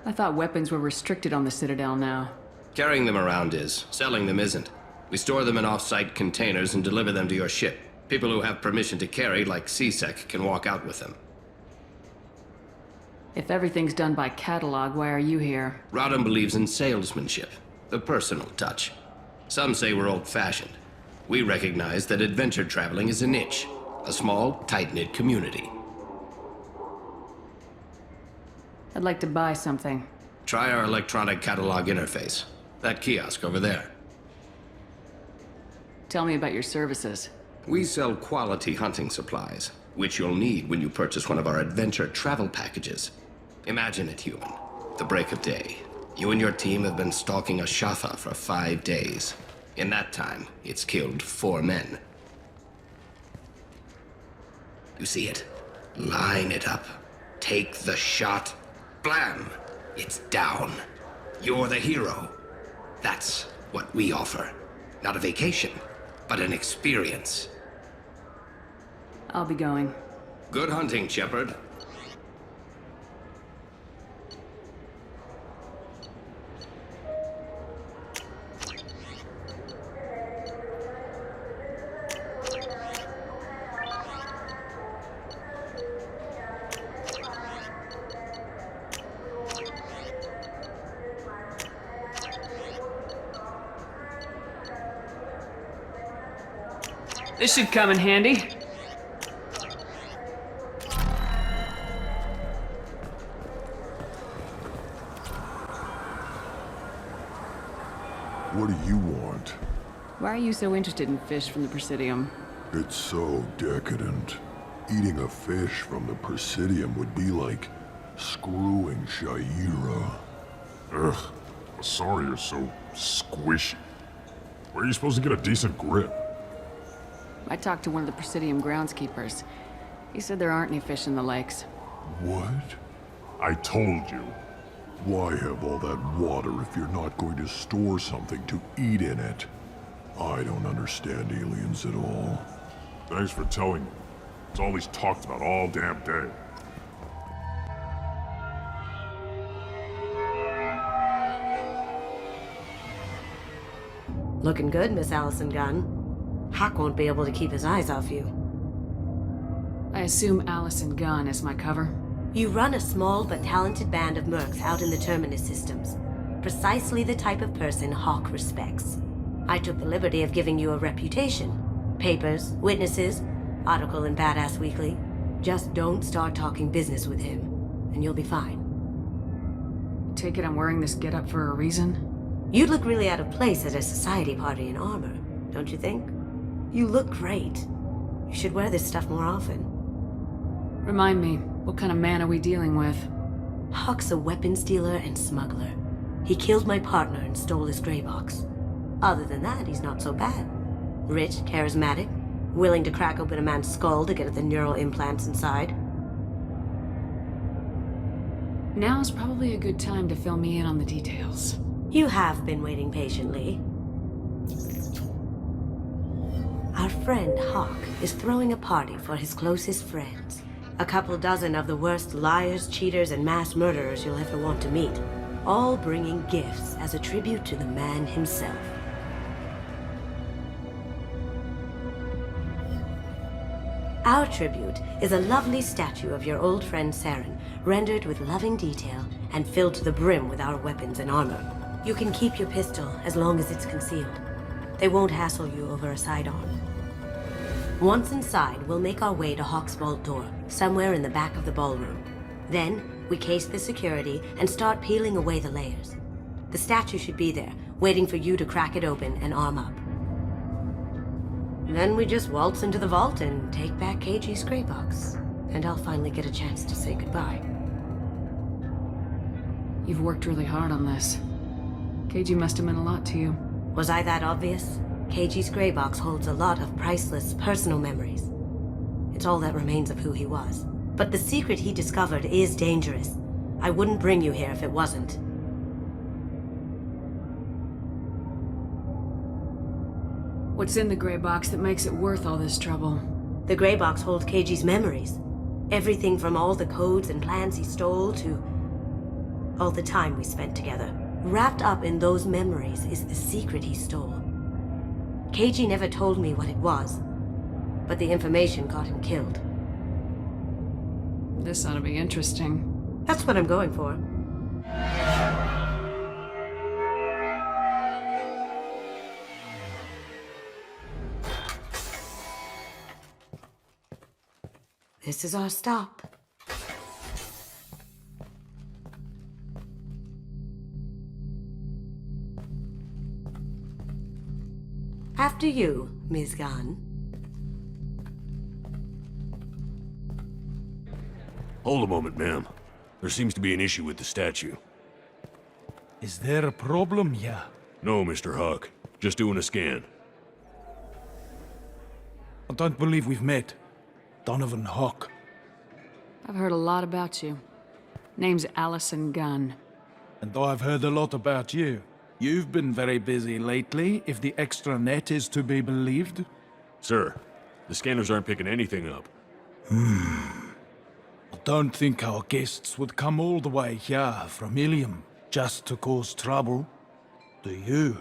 I thought weapons were restricted on the Citadel now. Carrying them around is. Selling them isn't. We store them in off-site containers and deliver them to your ship. People who have permission to carry, like CSEC, can walk out with them. If everything's done by catalog, why are you here? Rodham believes in salesmanship, the personal touch. Some say we're old-fashioned. We recognize that adventure traveling is a niche, a small, tight-knit community. I'd like to buy something. Try our electronic catalog interface. That kiosk over there. Tell me about your services. We sell quality hunting supplies, which you'll need when you purchase one of our adventure travel packages. Imagine it, human. The break of day. You and your team have been stalking a Shatha for 5 days. In that time, it's killed 4 men. You see it? Line it up. Take the shot. Blam! It's down. You're the hero. That's what we offer. Not a vacation, but an experience. I'll be going. Good hunting, Shepard. This should come in handy. What do you want? Why are you so interested in fish from the Presidium? It's so decadent. Eating a fish from the Presidium would be like screwing Shaira. Ugh, sorry you're so squishy. Where are you supposed to get a decent grip? I talked to one of the Presidium groundskeepers. He said there aren't any fish in the lakes. What? I told you. Why have all that water if you're not going to store something to eat in it? I don't understand aliens at all. Thanks for telling me. It's all he's talked about all damn day. Looking good, Miss Allison Gunn. Hawk won't be able to keep his eyes off you. I assume Allison Gunn is my cover? You run a small but talented band of mercs out in the Terminus systems. Precisely the type of person Hawk respects. I took the liberty of giving you a reputation. Papers, witnesses, article in Badass Weekly. Just don't start talking business with him, and you'll be fine. Take it I'm wearing this getup for a reason? You'd look really out of place at a society party in armor, don't you think? You look great. You should wear this stuff more often. Remind me, what kind of man are we dealing with? Hawk's a weapons dealer and smuggler. He killed my partner and stole his gray box. Other than that, he's not so bad. Rich, charismatic, willing to crack open a man's skull to get at the neural implants inside. Now's probably a good time to fill me in on the details. You have been waiting patiently. Our friend Hawk is throwing a party for his closest friends. A couple dozen of the worst liars, cheaters, and mass murderers you'll ever want to meet. All bringing gifts as a tribute to the man himself. Our tribute is a lovely statue of your old friend Saren, rendered with loving detail and filled to the brim with our weapons and armor. You can keep your pistol as long as it's concealed. They won't hassle you over a sidearm. Once inside, we'll make our way to Hawk's vault door, somewhere in the back of the ballroom. Then, we case the security and start peeling away the layers. The statue should be there, waiting for you to crack it open and arm up. Then we just waltz into the vault and take back KG's gray box. And I'll finally get a chance to say goodbye. You've worked really hard on this. KG must have meant a lot to you. Was I that obvious? KG's gray box holds a lot of priceless personal memories. It's all that remains of who he was. But the secret he discovered is dangerous. I wouldn't bring you here if it wasn't. What's in the gray box that makes it worth all this trouble? The gray box holds KG's memories. Everything from all the codes and plans he stole to all the time we spent together. Wrapped up in those memories is the secret he stole. KG never told me what it was, but the information got him killed. This ought to be interesting. That's what I'm going for. This is our stop. After you, Ms. Gunn. Hold a moment, ma'am. There seems to be an issue with the statue. Is there a problem? Yeah. No, Mr. Huck. Just doing a scan. I don't believe we've met. Donovan Huck. I've heard a lot about you. Name's Allison Gunn. And I've heard a lot about you. You've been very busy lately, if the extranet is to be believed. Sir, the scanners aren't picking anything up. I don't think our guests would come all the way here from Ilium just to cause trouble. Do you?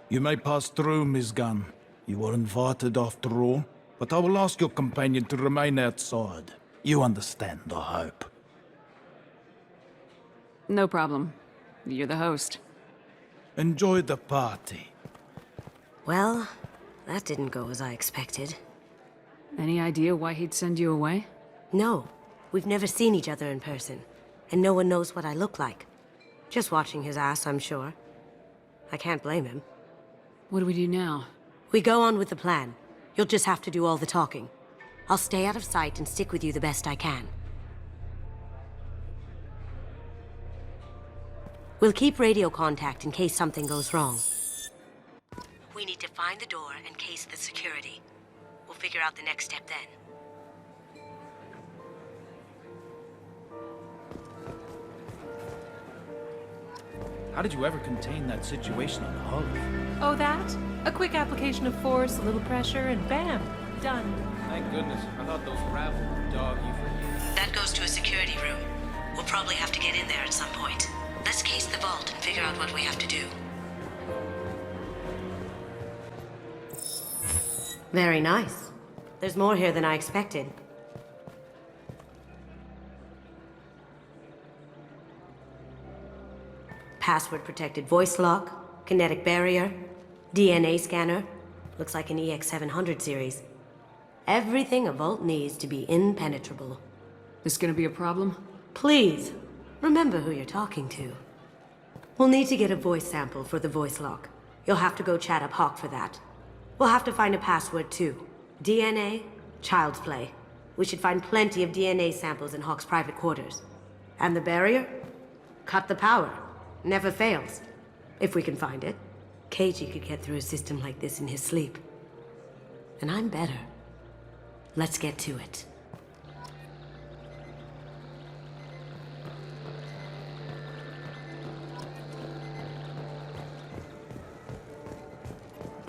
You may pass through, Miss Gunn. You were invited after all, but I will ask your companion to remain outside. You understand, I hope. No problem. You're the host. Enjoy the party. Well, that didn't go as I expected. Any idea why he'd send you away? No. We've never seen each other in person, and no one knows what I look like. Just watching his ass, I'm sure. I can't blame him. What do we do now? We go on with the plan. You'll just have to do all the talking. I'll stay out of sight and stick with you the best I can. We'll keep radio contact in case something goes wrong. We need to find the door and case the security. We'll figure out the next step then. How did you ever contain that situation on the hull? Oh, that? A quick application of force, a little pressure, and bam! Done. Thank goodness. I thought those rabble would dog you for years. That goes to a security room. We'll probably have to get in there at some point. Let's case the vault and figure out what we have to do. Very nice. There's more here than I expected. Password-protected voice lock, kinetic barrier, DNA scanner. Looks like an EX700 series. Everything a vault needs to be impenetrable. This gonna be a problem? Please, remember who you're talking to. We'll need to get a voice sample for the voice lock. You'll have to go chat up Hawk for that. We'll have to find a password too. DNA, child's play. We should find plenty of DNA samples in Hawk's private quarters. And the barrier? Cut the power. Never fails. If we can find it. Keiji could get through a system like this in his sleep. And I'm better. Let's get to it.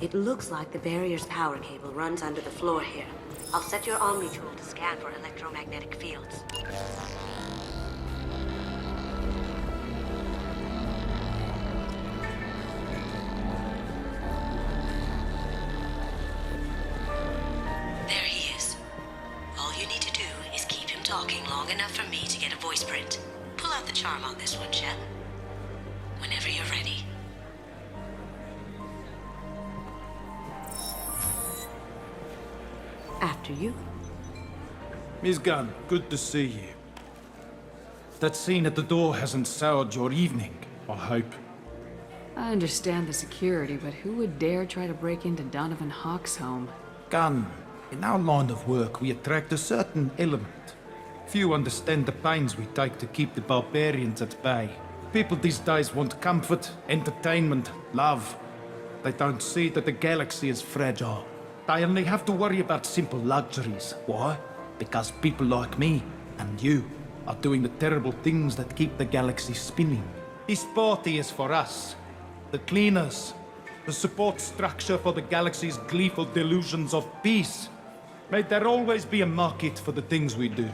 It looks like the barrier's power cable runs under the floor here. I'll set your Omni tool to scan for electromagnetic fields. There he is. All you need to do is keep him talking long enough for me to get a voice print. Pull out the charm on this one, Shep. Whenever you're ready. After you. Miss Gunn, good to see you. That scene at the door hasn't soured your evening, I hope. I understand the security, but who would dare try to break into Donovan Hawk's home? Gunn, in our line of work, we attract a certain element. Few understand the pains we take to keep the barbarians at bay. People these days want comfort, entertainment, love. They don't see that the galaxy is fragile. They only have to worry about simple luxuries. Why? Because people like me and you are doing the terrible things that keep the galaxy spinning. This party is for us, the cleaners, the support structure for the galaxy's gleeful delusions of peace. May there always be a market for the things we do.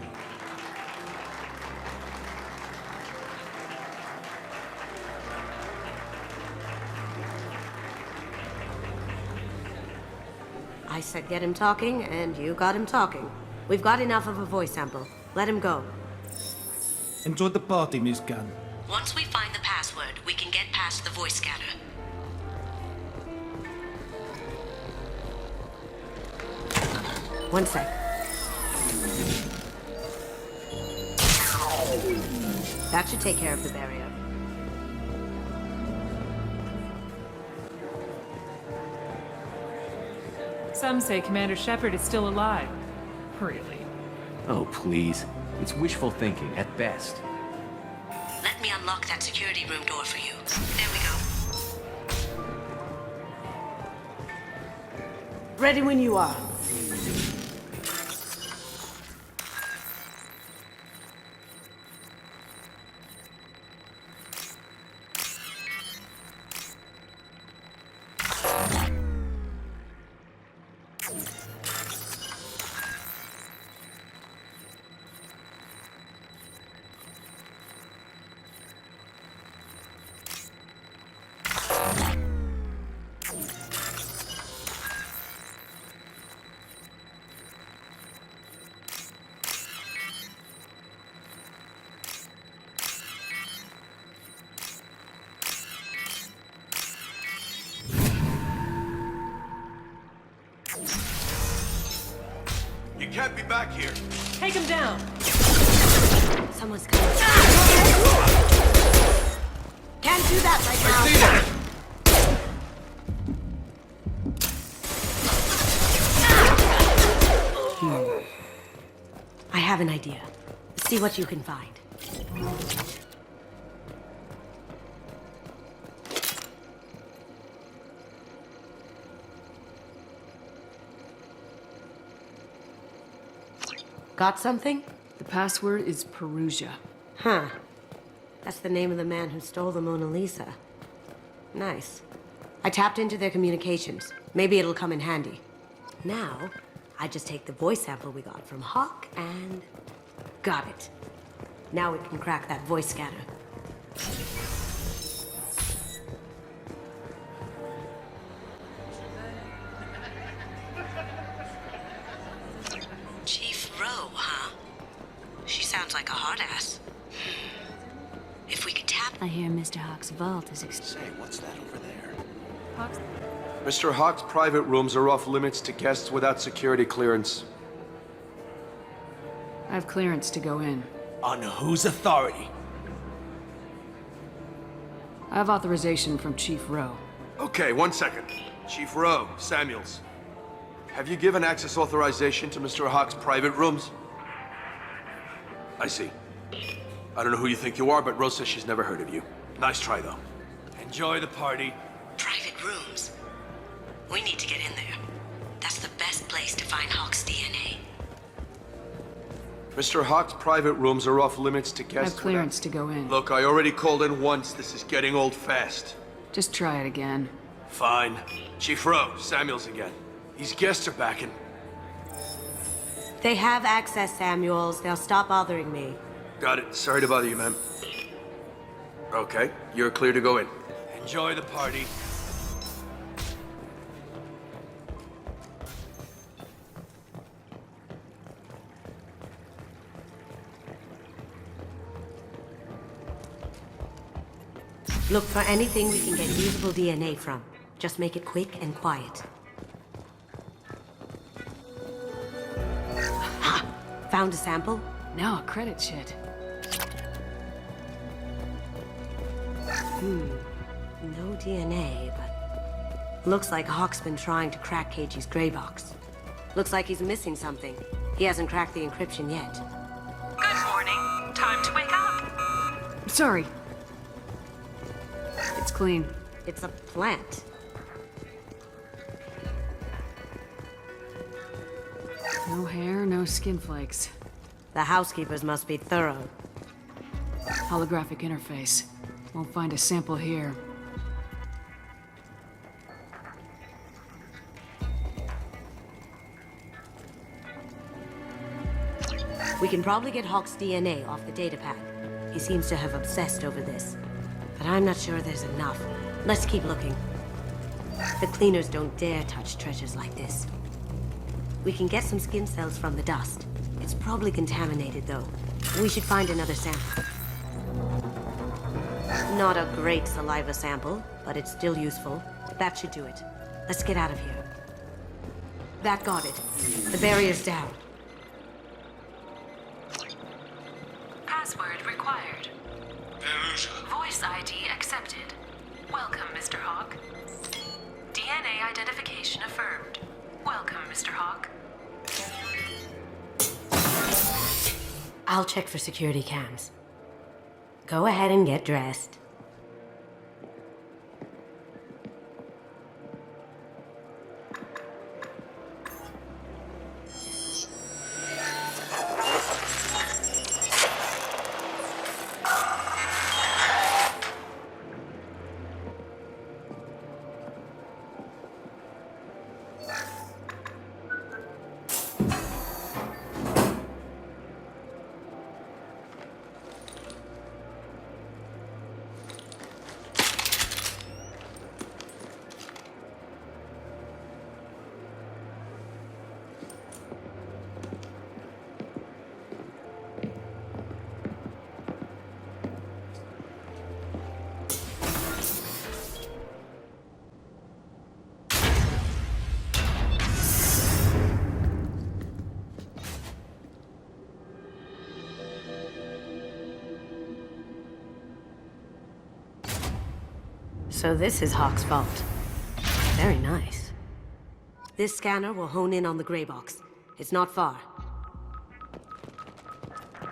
I said get him talking, and you got him talking. We've got enough of a voice sample. Let him go. Enjoy the party, Miss Gunn. Once we find the password, we can get past the voice scanner. One sec. That should take care of the barrier. Some say Commander Shepard is still alive. Really? Oh, please. It's wishful thinking, at best. Let let me unlock that security room door for you. There we go. Ready when you are. You can't be back here. Take him down. Someone's coming. Can't do that right now. I see that. I have an idea. See what you can find. Got something? The password is Perugia. Huh. That's the name of the man who stole the Mona Lisa. Nice. I tapped into their communications. Maybe it'll come in handy. Now, I just take the voice sample we got from Hawk and... got it. Now we can crack that voice scanner. Chief Rowe, huh? She sounds like a hard ass. If we could tap... I hear Mr. Hawk's vault is... Say, what's that over there? Hawks? Mr. Hawk's private rooms are off limits to guests without security clearance. I have clearance to go in. On whose authority? I have authorization from Chief Rowe. Okay, 1 second. Chief Rowe, Samuels. Have you given access authorization to Mr. Hawk's private rooms? I see. I don't know who you think you are, but Rose says she's never heard of you. Nice try, though. Enjoy the party. Private rooms. We need to get in there. That's the best place to find Hawk's DNA. Mr. Hawk's private rooms are off limits to I guests. have clearance to go in. Look, I already called in once. This is getting old fast. Just try it again. Fine. Chief Rowe, Samuels again. These guests are back in. They have access, Samuels. They'll stop bothering me. Got it. Sorry to bother you, ma'am. Okay, you're clear to go in. Enjoy the party. Look for anything we can get usable DNA from. Just make it quick and quiet. Ha! Found a sample? Now a credit sheet. No DNA, but... looks like Hawk's been trying to crack KG's gray box. Looks like he's missing something. He hasn't cracked the encryption yet. Good morning. Time to wake up. Sorry. It's clean. It's a plant. No hair, no skin flakes. The housekeepers must be thorough. Holographic interface. Won't find a sample here. We can probably get Hawk's DNA off the datapad. He seems to have obsessed over this. But I'm not sure there's enough. Let's keep looking. The cleaners don't dare touch treasures like this. We can get some skin cells from the dust. It's probably contaminated, though. We should find another sample. Not a great saliva sample, but it's still useful. That should do it. Let's get out of here. That got it. The barrier's down. Password required. Voice ID accepted. Welcome, Mr. Hawk. DNA identification affirmed. Welcome, Mr. Hawk. I'll check for security cams. Go ahead and get dressed. So this is Hawk's vault. Very nice. This scanner will hone in on the gray box. It's not far.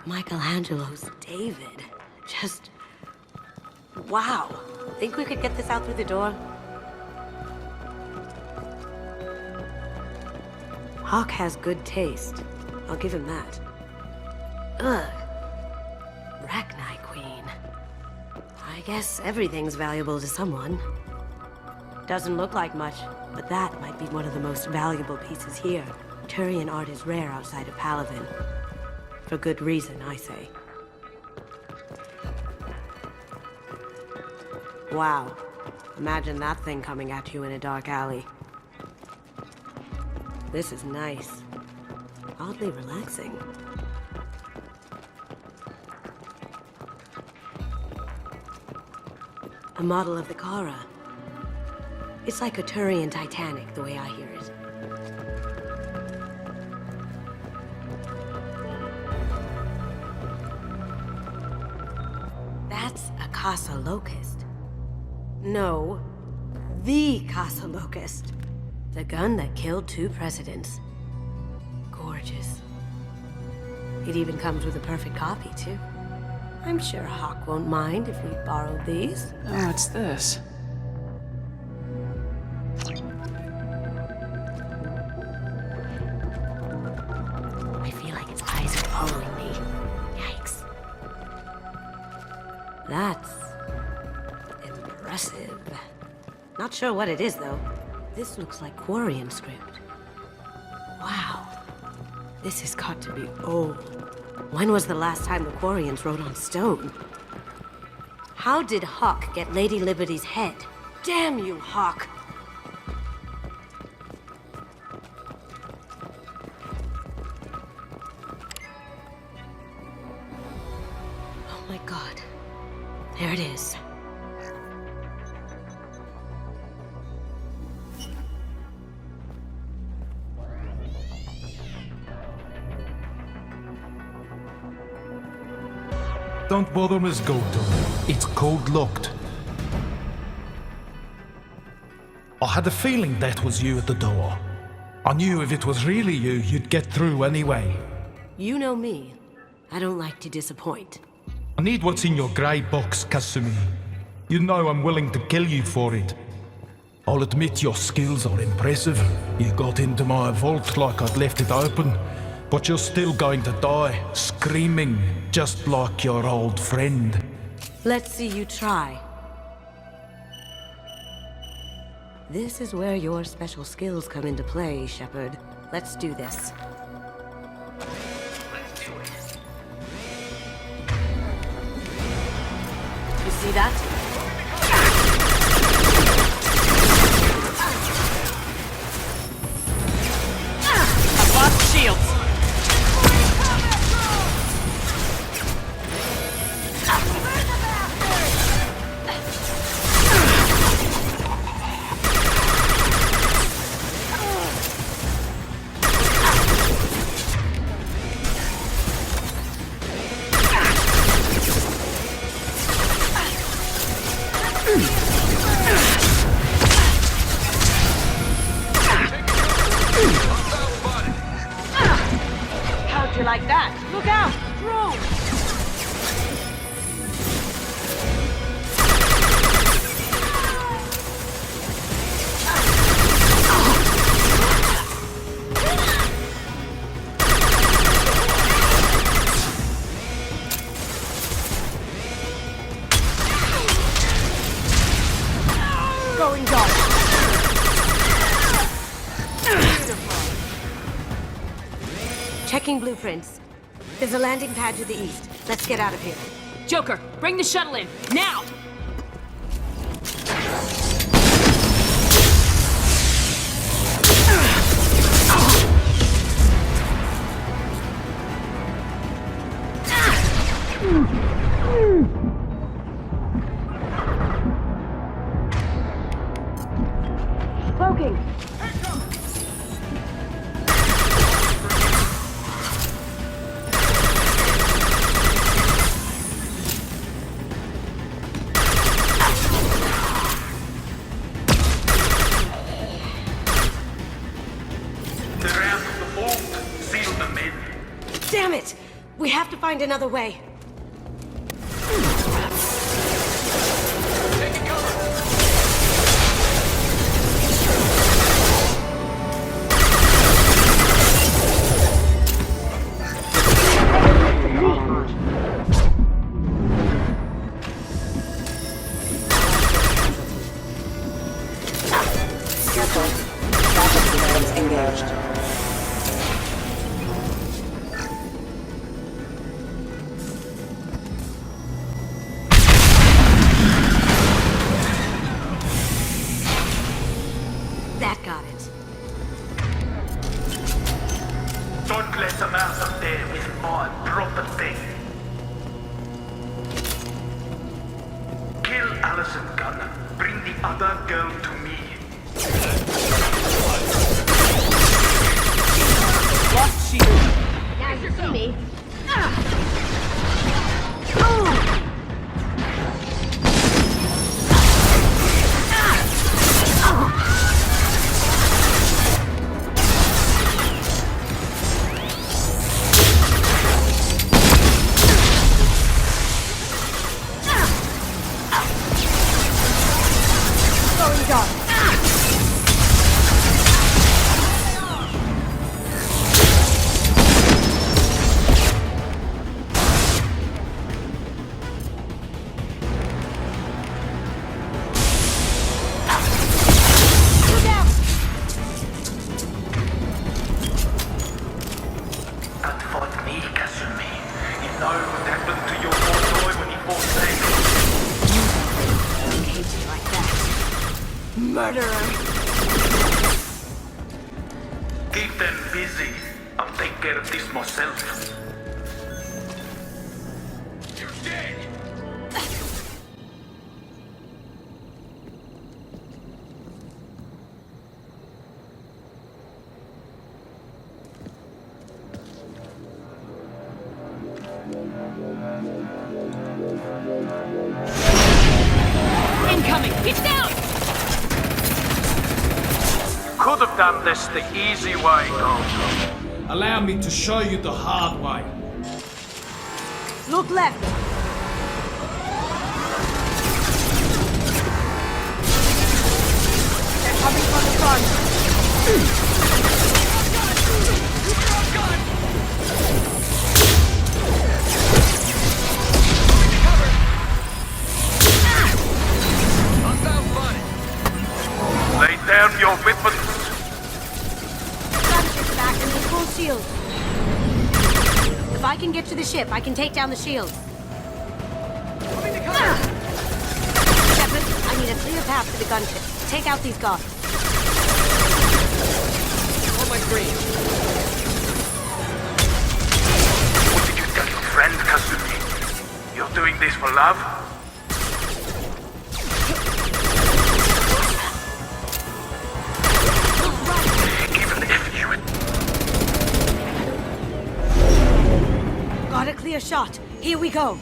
Michelangelo's David. Just... wow. Think we could get this out through the door? Hawk has good taste. I'll give him that. Ugh. Rachni Queen. I guess everything's valuable to someone. Doesn't look like much, but that might be one of the most valuable pieces here. Turian art is rare outside of Palavin. For good reason, I say. Wow. Imagine that thing coming at you in a dark alley. This is nice. Oddly relaxing. A model of the Kara. It's like a Turian Titanic, the way I hear it. That's a Casa Locust. No, the Casa Locust. The gun that killed 2 presidents. Gorgeous. It even comes with a perfect copy, too. I'm sure Hawk won't mind if we borrowed these. Oh, what's this? I feel like its eyes are following me. Yikes. That's... impressive. Not sure what it is, though. This looks like Quarian script. Wow. This has got to be old. When was the last time the Quarians wrote on stone? How did Hawk get Lady Liberty's head? Damn you, Hawk! Oh my god. There it is. Don't bother, Miss Goto. It's code-locked. I had a feeling that was you at the door. I knew if it was really you, you'd get through anyway. You know me. I don't like to disappoint. I need what's in your grey box, Kasumi. You know I'm willing to kill you for it. I'll admit your skills are impressive. You got into my vault like I'd left it open. But you're still going to die, screaming, just like your old friend. Let's see you try. This is where your special skills come into play, Shepard. Let's do this. You see that? I've lost shields! How'd you like that? Look out! Drone! Scanning blueprints. There's a landing pad to the east. Let's get out of here. Joker, bring the shuttle in, now! Cloaking! Damn it! We have to find another way. That got it. Don't let them out of there with my property. Kill Allison Gunn. Bring the other girl to me. What she? Now you see me. That fought me, Kasumi. You know what happened to your poor boy when he fought Snake? I hate you like that. Murderer! Keep them busy. I'll take care of this myself. You're dead! Incoming! It's down! Could have done this the easy way, Goto. Allow me to show you the hard way. Look left! They're coming from the front. Lay down your weapons. Gunship's back and the full shield. If I can get to the ship, I can take down the shield. Shepard, I need a clear path to the gunship. Take out these guards. On my screen. What did you tell your friend, Kasumi? You're doing this for love? Even if you had... Got a clear shot. Here we go.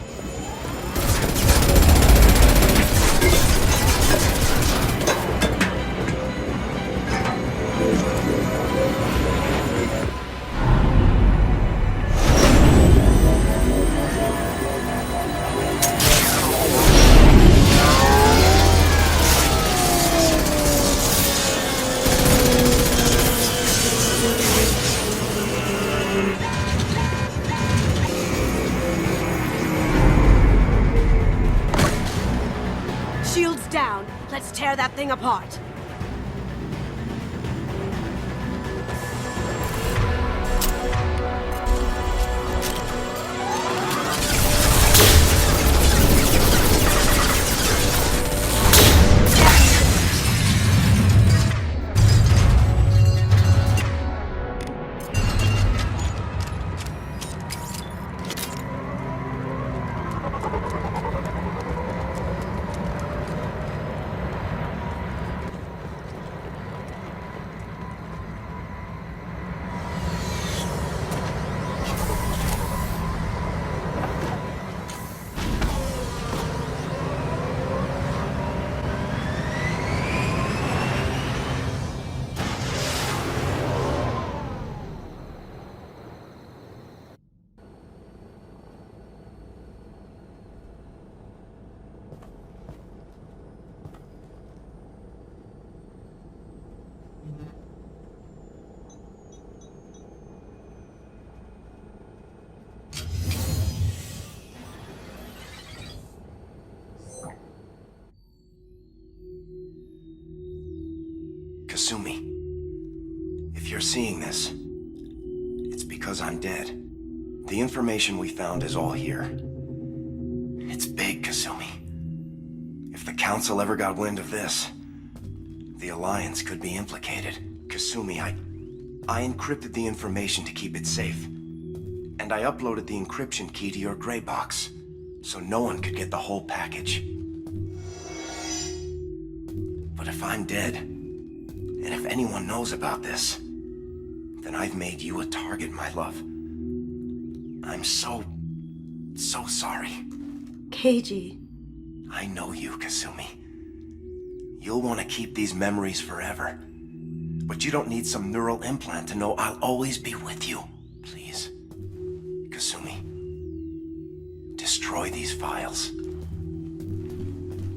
Shield's down. Let's tear that thing apart. Kasumi, if you're seeing this, it's because I'm dead. The information we found is all here. It's big, Kasumi. If the Council ever got wind of this, the Alliance could be implicated. Kasumi, I encrypted the information to keep it safe. And I uploaded the encryption key to your gray box, so no one could get the whole package. But if I'm dead, and if anyone knows about this, then I've made you a target, my love. I'm so sorry. Keiji. I know you, Kasumi. You'll want to keep these memories forever. But you don't need some neural implant to know I'll always be with you. Please. Kasumi. Destroy these files.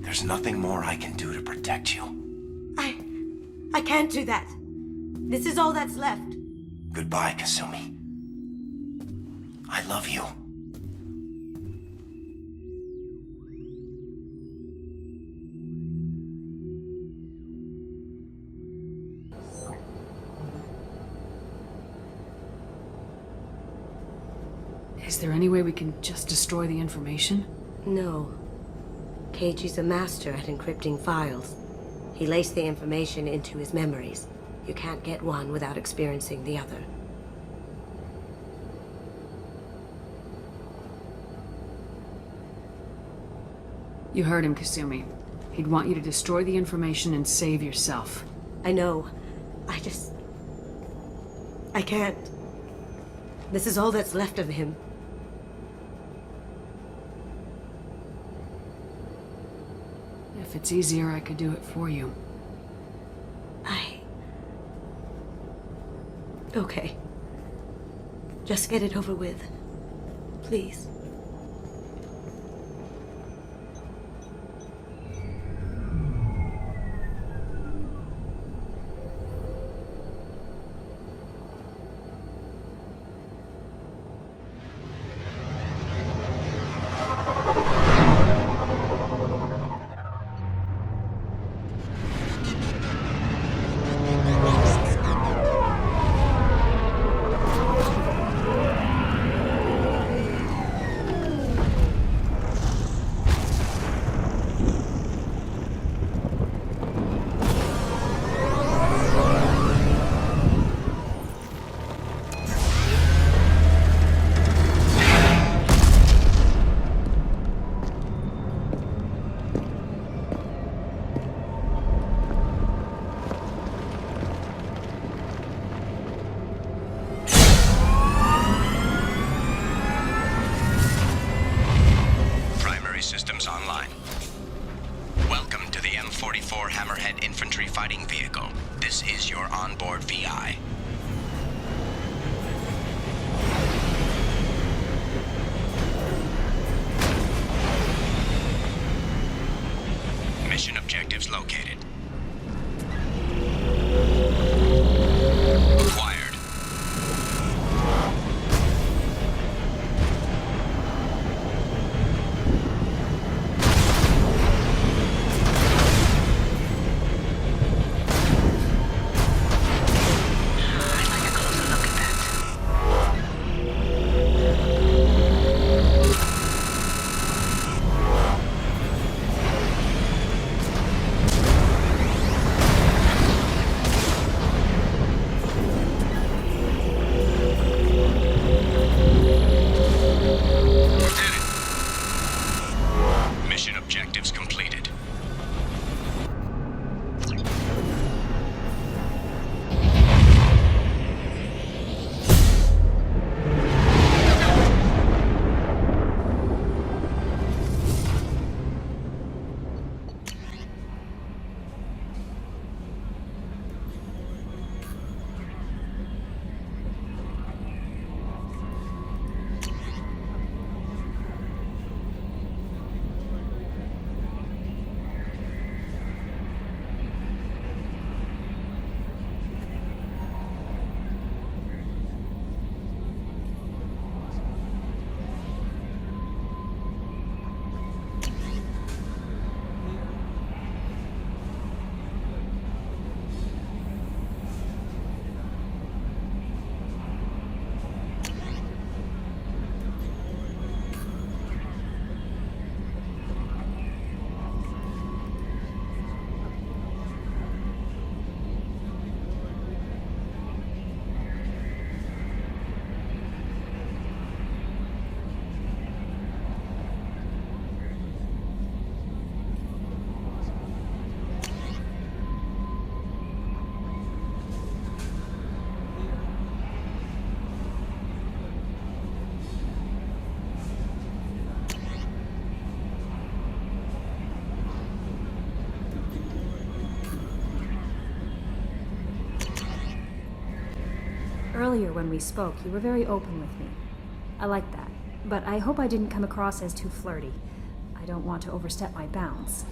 There's nothing more I can do to protect you. I can't do that. This is all that's left. Goodbye, Kasumi. I love you. Is there any way we can just destroy the information? No. Keiji's a master at encrypting files. He laced the information into his memories. You can't get one without experiencing the other. You heard him, Kasumi. He'd want you to destroy the information and save yourself. I know. I can't. This is all that's left of him. If it's easier, I could do it for you. Okay. Just get it over with. Please. Earlier when we spoke, you were very open with me. I like that, but I hope I didn't come across as too flirty. I don't want to overstep my bounds.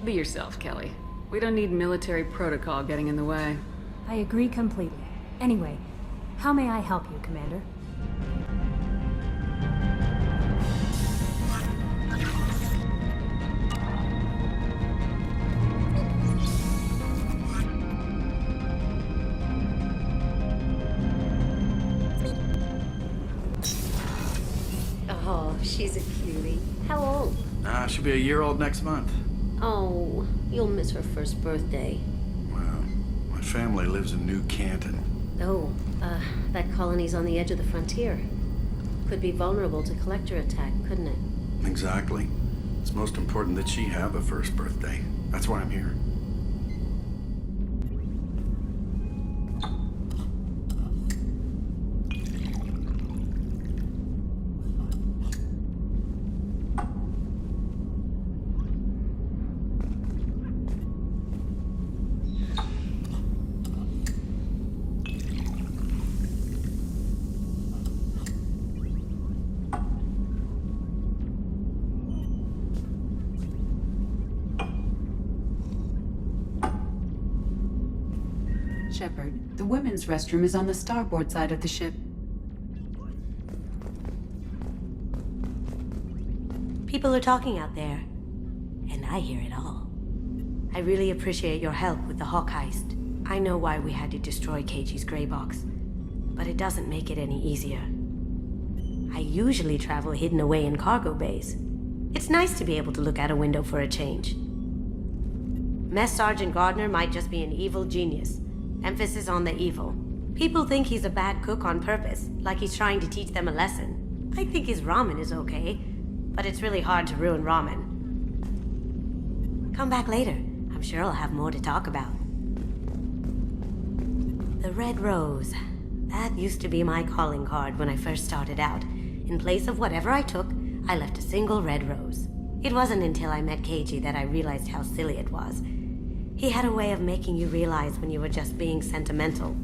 Be yourself, Kelly. We don't need military protocol getting in the way. I agree completely. Anyway, how may I help you, Commander? Oh, she's a cutie. How old? She'll be a year old next month. Oh, you'll miss her first birthday. Well, my family lives in New Canton. Oh, that colony's on the edge of the frontier. Could be vulnerable to collector attack, couldn't it? Exactly. It's most important that she have a first birthday. That's why I'm here. Shepard, the women's restroom is on the starboard side of the ship. People are talking out there, and I hear it all. I really appreciate your help with the Hawk heist. I know why we had to destroy Keiji's gray box, but it doesn't make it any easier. I usually travel hidden away in cargo bays. It's nice to be able to look out a window for a change. Mess Sergeant Gardner might just be an evil genius. Emphasis on the evil. People think he's a bad cook on purpose, like he's trying to teach them a lesson. I think his ramen is okay, but it's really hard to ruin ramen. Come back later. I'm sure I'll have more to talk about. The Red Rose. That used to be my calling card when I first started out. In place of whatever I took, I left a single red rose. It wasn't until I met Keiji that I realized how silly it was. He had a way of making you realize when you were just being sentimental.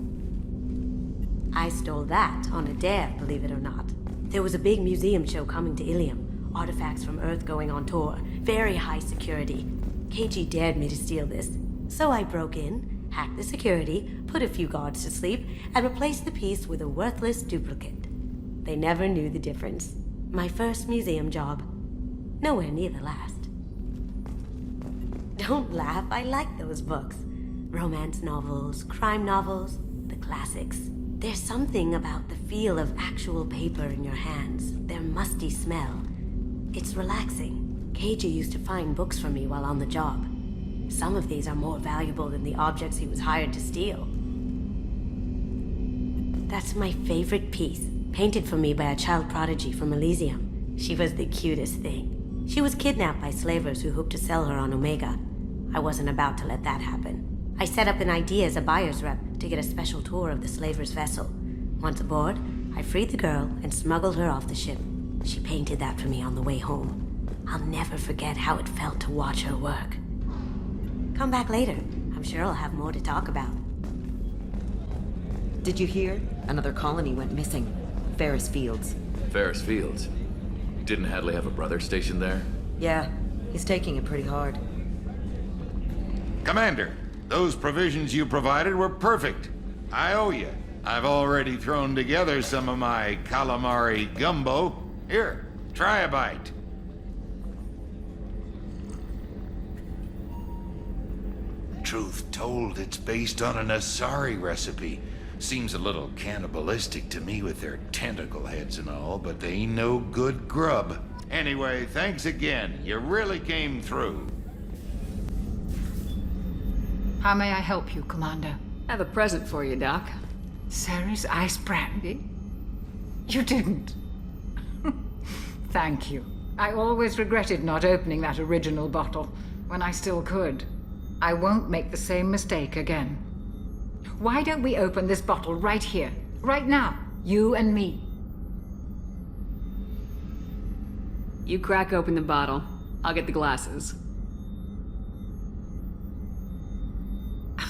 I stole that on a dare, believe it or not. There was a big museum show coming to Ilium. Artifacts from Earth going on tour. Very high security. Keiji dared me to steal this. So I broke in, hacked the security, put a few guards to sleep, and replaced the piece with a worthless duplicate. They never knew the difference. My first museum job. Nowhere near the last. Don't laugh, I like those books. Romance novels, crime novels, the classics. There's something about the feel of actual paper in your hands, their musty smell. It's relaxing. Keiji used to find books for me while on the job. Some of these are more valuable than the objects he was hired to steal. That's my favorite piece, painted for me by a child prodigy from Elysium. She was the cutest thing. She was kidnapped by slavers who hoped to sell her on Omega. I wasn't about to let that happen. I set up an ID as a buyer's rep to get a special tour of the slaver's vessel. Once aboard, I freed the girl and smuggled her off the ship. She painted that for me on the way home. I'll never forget how it felt to watch her work. Come back later. I'm sure I'll have more to talk about. Did you hear? Another colony went missing. Ferris Fields. Ferris Fields? Didn't Hadley have a brother stationed there? Yeah, he's taking it pretty hard. Commander, those provisions you provided were perfect. I owe you. I've already thrown together some of my calamari gumbo. Here, try a bite. Truth told, it's based on an Asari recipe. Seems a little cannibalistic to me with their tentacle heads and all, but they ain't no good grub. Anyway, thanks again. You really came through. How may I help you, Commander? I have a present for you, Doc. Sarah's ice brandy? You didn't. Thank you. I always regretted not opening that original bottle when I still could. I won't make the same mistake again. Why don't we open this bottle right here, right now, you and me? You crack open the bottle. I'll get the glasses.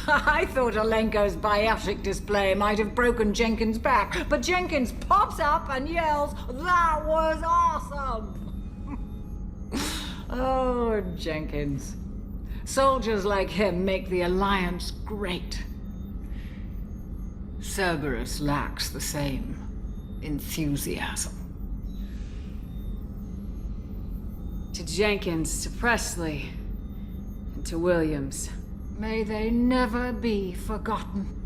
I thought Alenko's biotic display might have broken Jenkins' back, but Jenkins pops up and yells, "That was awesome!" Oh, Jenkins. Soldiers like him make the Alliance great. Cerberus lacks the same enthusiasm. To Jenkins, to Presley, and to Williams. May they never be forgotten.